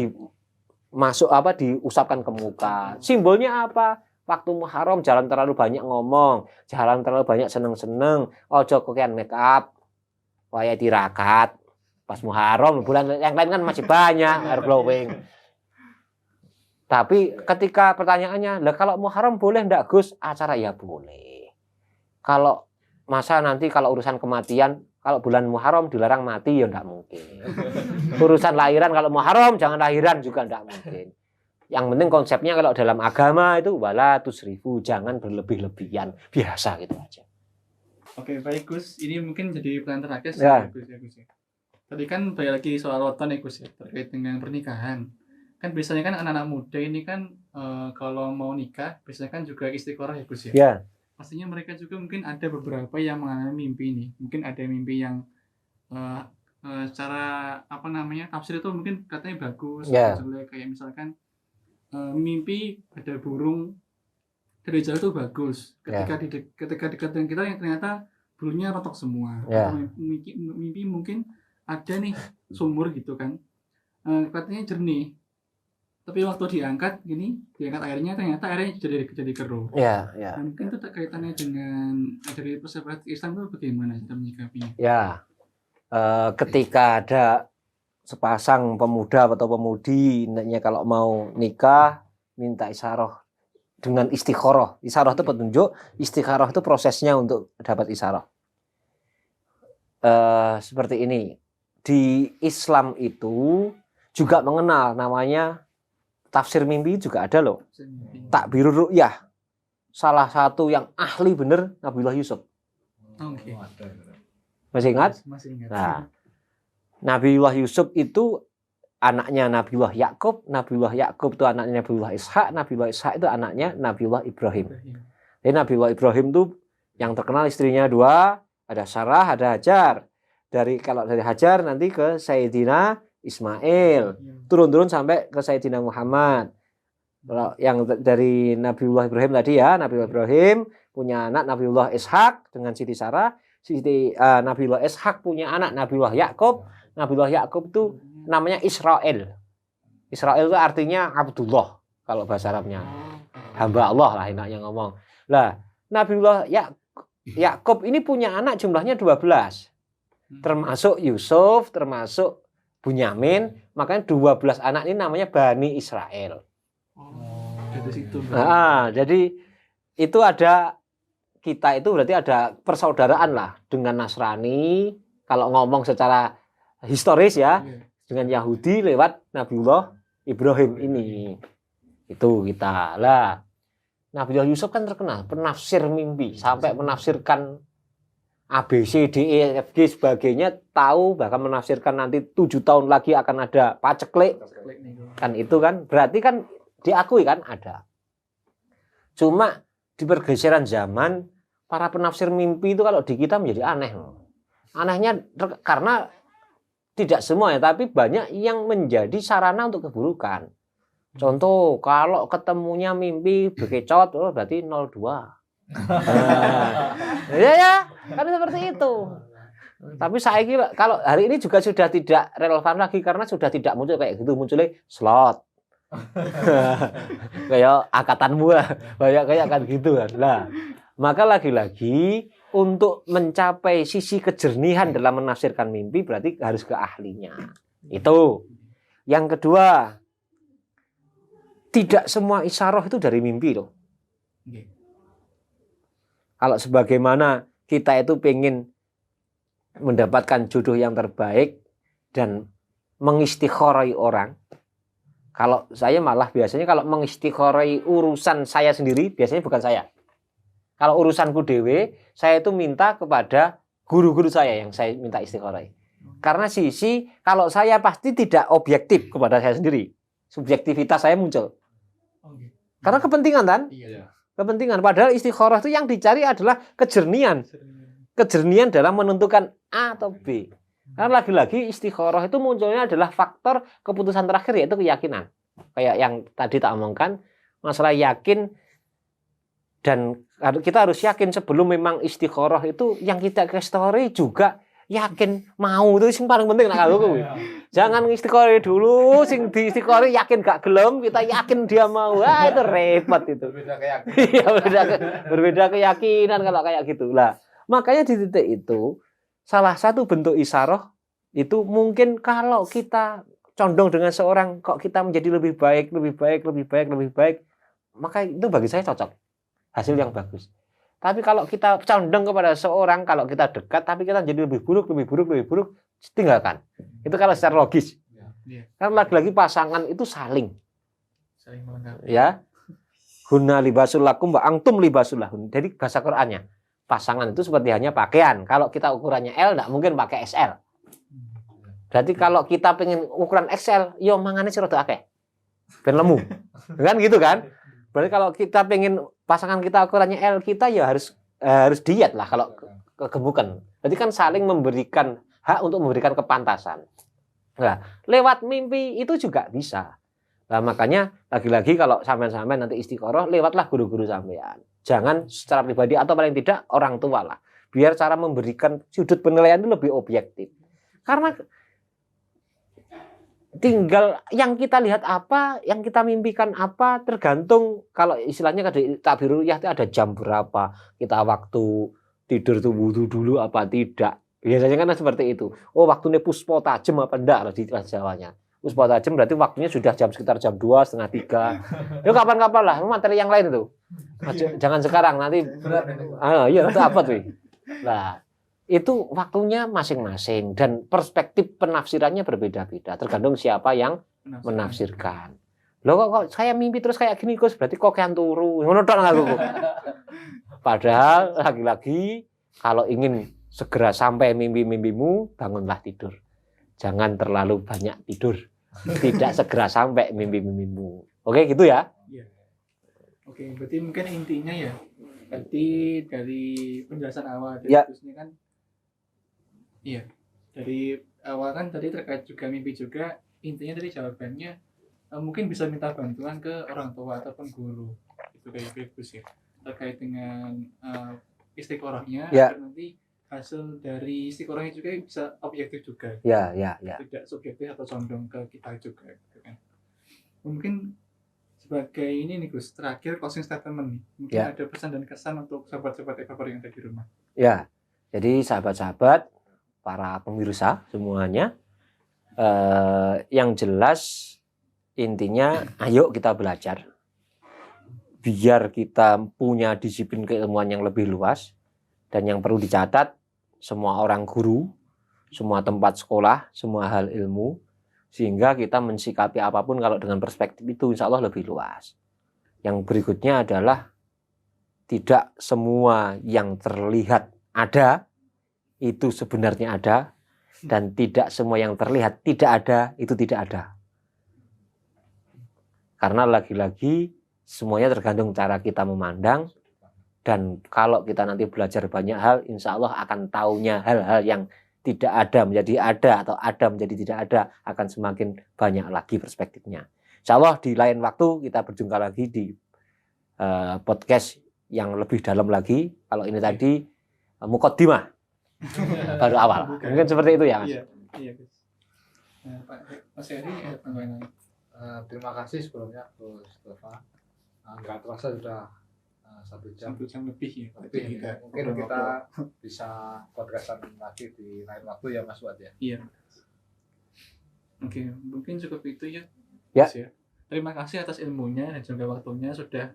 diusapkan ke muka. Simbolnya apa? Waktu Muharram jangan terlalu banyak ngomong, jangan terlalu banyak seneng-seneng, ojo kekian make up, waya tirakat. Pas Muharram, bulan yang lain kan masih banyak hair blowing. Tapi ketika pertanyaannya, lah kalau Muharram boleh ndak Gus? Acara ya boleh. Kalau masa nanti kalau urusan kematian, kalau bulan Muharram dilarang mati ya ndak mungkin. Urusan lahiran kalau Muharram jangan lahiran juga ndak mungkin. Yang penting konsepnya kalau dalam agama itu wala tusrifu, jangan berlebih-lebihan, biasa gitu aja. Oke, baik Gus. Ini mungkin jadi pertanyaan terakhir ya. Gus. Tadi kan balik lagi soal rotan ya Gus ya, terkait dengan pernikahan. Kan biasanya kan anak-anak muda ini kan kalau mau nikah biasanya kan juga istiqoroh ya Gus ya. Ya. Pastinya mereka juga mungkin ada beberapa yang mengalami mimpi ini. Mungkin ada mimpi yang secara tafsir itu mungkin katanya bagus, jelek, kayak misalkan mimpi ada burung dari jauh itu bagus. Ketika dekat dengan kita yang ternyata burungnya rontok semua. Mimpi mungkin ada nih sumur gitu kan, katanya jernih. Tapi waktu diangkat airnya ternyata airnya jadi keruh. Mungkin itu kaitannya dengan dari perspektif Islam itu bagaimana kita menyikapinya? Ketika ada sepasang pemuda atau pemudi kalau mau nikah minta isyarah dengan istikharah. Isyarah itu petunjuk, istikharah itu prosesnya untuk dapat isyarah. Seperti ini. Di Islam itu juga mengenal namanya tafsir mimpi juga ada loh. Takbirur ru'yah. Salah satu yang ahli bener Nabiullah Yusuf. Masih ingat? Masih ingat. Nah, Nabiullah Yusuf itu anaknya Nabiullah Yakub itu anaknya Nabiullah Ishak itu anaknya Nabiullah Ibrahim. Jadi Nabiullah Ibrahim itu yang terkenal istrinya 2, ada Sarah, ada Hajar. Kalau dari Hajar nanti ke Sayyidina Ismail, turun-turun sampai ke Sayyidina Muhammad. Kalau yang dari Nabiullah Ibrahim tadi ya, Nabiullah Ibrahim punya anak Nabiullah Ishak dengan Siti Sarah. Nabiullah Ishak punya anak Nabiullah Yakub. Nabiullah Yakub itu namanya Israel. Israel itu artinya Abdullah kalau bahasa Arabnya. Hamba Allah lah enaknya ngomong. Lah, Nabiullah Yakub ini punya anak jumlahnya 12. Termasuk Yusuf, termasuk Bunyamin, makanya 12 anak ini namanya Bani Israel. Dari situ. Jadi itu ada kita itu berarti ada persaudaraan lah dengan Nasrani kalau ngomong secara historis ya, dengan Yahudi lewat Nabiullah Ibrahim ini. Itu kita. Lah, Nabiullah Yusuf kan terkenal penafsir mimpi sampai menafsirkan A B C D E F G sebagainya, tahu bahkan menafsirkan nanti 7 tahun lagi akan ada paceklik. Kan itu kan berarti kan diakui kan ada. Cuma di pergeseran zaman para penafsir mimpi itu kalau di kita menjadi aneh. Anehnya karena tidak semua ya, tapi banyak yang menjadi sarana untuk keburukan. Contoh, kalau ketemunya mimpi bekecot, berarti 02. Ya, kan seperti itu. Tapi saya kira kalau hari ini juga sudah tidak relevan lagi karena sudah tidak muncul kayak gitu, munculnya slot. Kayak akatanmu lah, kayak kan gitu kan. Lah, maka lagi-lagi untuk mencapai sisi kejernihan dalam menafsirkan mimpi berarti harus ke ahlinya. Itu. Yang kedua, tidak semua isyarah itu dari mimpi loh. Kalau sebagaimana kita itu pengen mendapatkan jodoh yang terbaik dan mengistikhorai orang, kalau saya malah biasanya kalau mengistikhorai urusan saya sendiri, biasanya bukan saya. Kalau urusanku dewe, saya itu minta kepada guru-guru saya yang saya minta istikhorai. Karena sisi kalau saya pasti tidak objektif kepada saya sendiri, subjektivitas saya muncul. Karena kepentingan kan? Kepentingan. Padahal istikharah itu yang dicari adalah kejernihan. Kejernihan dalam menentukan A atau B. Karena lagi-lagi istikharah itu munculnya adalah faktor keputusan terakhir, yaitu keyakinan. Kayak yang tadi tak omongkan, masalah yakin. Dan kita harus yakin sebelum memang istikharah itu yang kita istikharah juga yakin mau, itu yang paling penting nak kalau jangan istikharah dulu, sing di istikharah yakin gak gelem, kita yakin dia mau. Itu repot itu. Berbeda keyakinan kalau kayak gitu. Lah, makanya di titik itu salah satu bentuk isyarah itu mungkin kalau kita condong dengan seorang kok kita menjadi lebih baik, maka itu bagi saya cocok. Hasil yang bagus. Tapi kalau kita condong kepada seorang, kalau kita dekat, tapi kita jadi lebih buruk, tinggalkan. Itu kalau secara logis. Karena lagi-lagi pasangan itu saling melengkapi. Ya, hunna libasul lakum wa antum libasul lahun. Jadi bahasa Qur'annya, pasangan itu seperti hanya pakaian. Kalau kita ukurannya L, tidak mungkin pakai XL. Berarti kalau kita pengen ukuran XL, yo mangane sira akeh. Ben lemu. Kan gitu kan? Berarti kalau kita pengen pasangan kita ukurannya L, kita ya harus diet lah kalau kegemukan. Berarti kan saling memberikan hak untuk memberikan kepantasan. Nah, lewat mimpi itu juga bisa. Nah, makanya lagi-lagi kalau sampean-sampean nanti istikharah, lewatlah guru-guru sampean. Jangan secara pribadi atau paling tidak orang tua lah. Biar cara memberikan sudut penilaian itu lebih objektif. Karena tinggal yang kita lihat apa, yang kita mimpikan apa, tergantung kalau istilahnya takbir ru'yah itu ada jam berapa, kita waktu tidur tuh wudu dulu apa tidak. Biasanya kan seperti itu. Oh, waktunya puspo tajem apa enggak lah di Jawanya. Puspo tajem berarti waktunya sudah sekitar jam 2, setengah 3. Ya kapan-kapan lah, materi yang lain itu. Jangan sekarang, nanti iya itu apa tuh. Nah, itu waktunya masing-masing dan perspektif penafsirannya berbeda-beda tergantung siapa yang menafsirkan. Loh kok saya mimpi terus kayak gini Gus, berarti kok kan turu. Ngono tok aku. Padahal lagi-lagi kalau ingin segera sampai mimpi-mimpimu, bangunlah tidur. Jangan terlalu banyak tidur. Tidak segera sampai mimpi-mimpimu. Oke, gitu ya? Iya. Oke, berarti mungkin intinya ya. Berarti dari penjelasan awal ya. Kan iya, dari awal kan tadi terkait juga mimpi juga, intinya dari jawabannya mungkin bisa minta bantuan ke orang tua ataupun guru. Itu kayak bagus ya. Terkait dengan istikharahnya, ya. nanti hasil dari psikologi juga bisa objektif juga, Ya. tidak subjektif atau condong ke kita juga gitu kan. Mungkin sebagai ini nih Gus, terakhir closing statement nih, mungkin Ya. ada pesan dan kesan untuk sahabat-sahabat Evaper yang ada di rumah. Ya, jadi sahabat-sahabat, para pemirsa semuanya, yang jelas intinya ayo kita belajar. Biar kita punya disiplin keilmuan yang lebih luas. Dan yang perlu dicatat, semua orang guru, semua tempat sekolah, semua hal ilmu, sehingga kita mensikapi apapun kalau dengan perspektif itu insya Allah lebih luas. Yang berikutnya adalah tidak semua yang terlihat ada itu sebenarnya ada, dan tidak semua yang terlihat tidak ada itu tidak ada. Karena lagi-lagi semuanya tergantung cara kita memandang, dan kalau kita nanti belajar banyak hal, insya Allah akan taunya hal-hal yang tidak ada menjadi ada atau ada menjadi tidak ada, akan semakin banyak lagi perspektifnya. Insya Allah di lain waktu kita berjumpa lagi di podcast yang lebih dalam lagi. Kalau ini tadi mukaddimah baru awal. Mungkin seperti itu ya, Mas. Iya Gus. Pak Mas Heri, tanggapan lain? Terima kasih sebelumnya Gus Tova. Nggak terasa sudah 1 jam. 1 jam lebih ya. Lebih, mungkin kita bisa podcastan lagi di lain waktu ya Mas Wad ya. Iya. Oke, mungkin cukup itu ya. Ya. Mas, ya. Terima kasih atas ilmunya dan juga waktunya sudah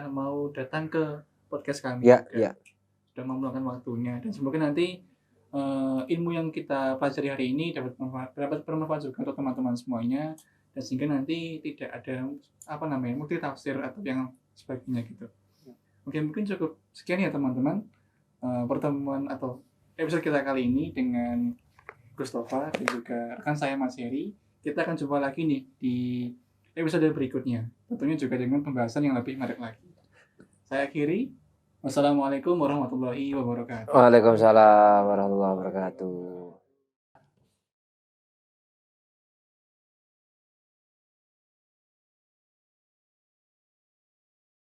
mau datang ke podcast kami. Ya, juga. ya. Sudah mau meluangkan waktunya, dan semoga nanti ilmu yang kita pelajari hari ini dapat bermanfaat juga untuk teman-teman semuanya, dan sehingga nanti tidak ada multi tafsir atau yang sebagainya gitu. Oke, mungkin cukup sekian ya teman-teman, pertemuan atau episode kita kali ini dengan Gus Tova dan juga rekan saya Mas Heri. Kita akan jumpa lagi nih di episode berikutnya, tentunya juga dengan pembahasan yang lebih menarik lagi. Saya akhiri. Wassalamualaikum warahmatullahi wabarakatuh. Waalaikumsalam warahmatullahi wabarakatuh.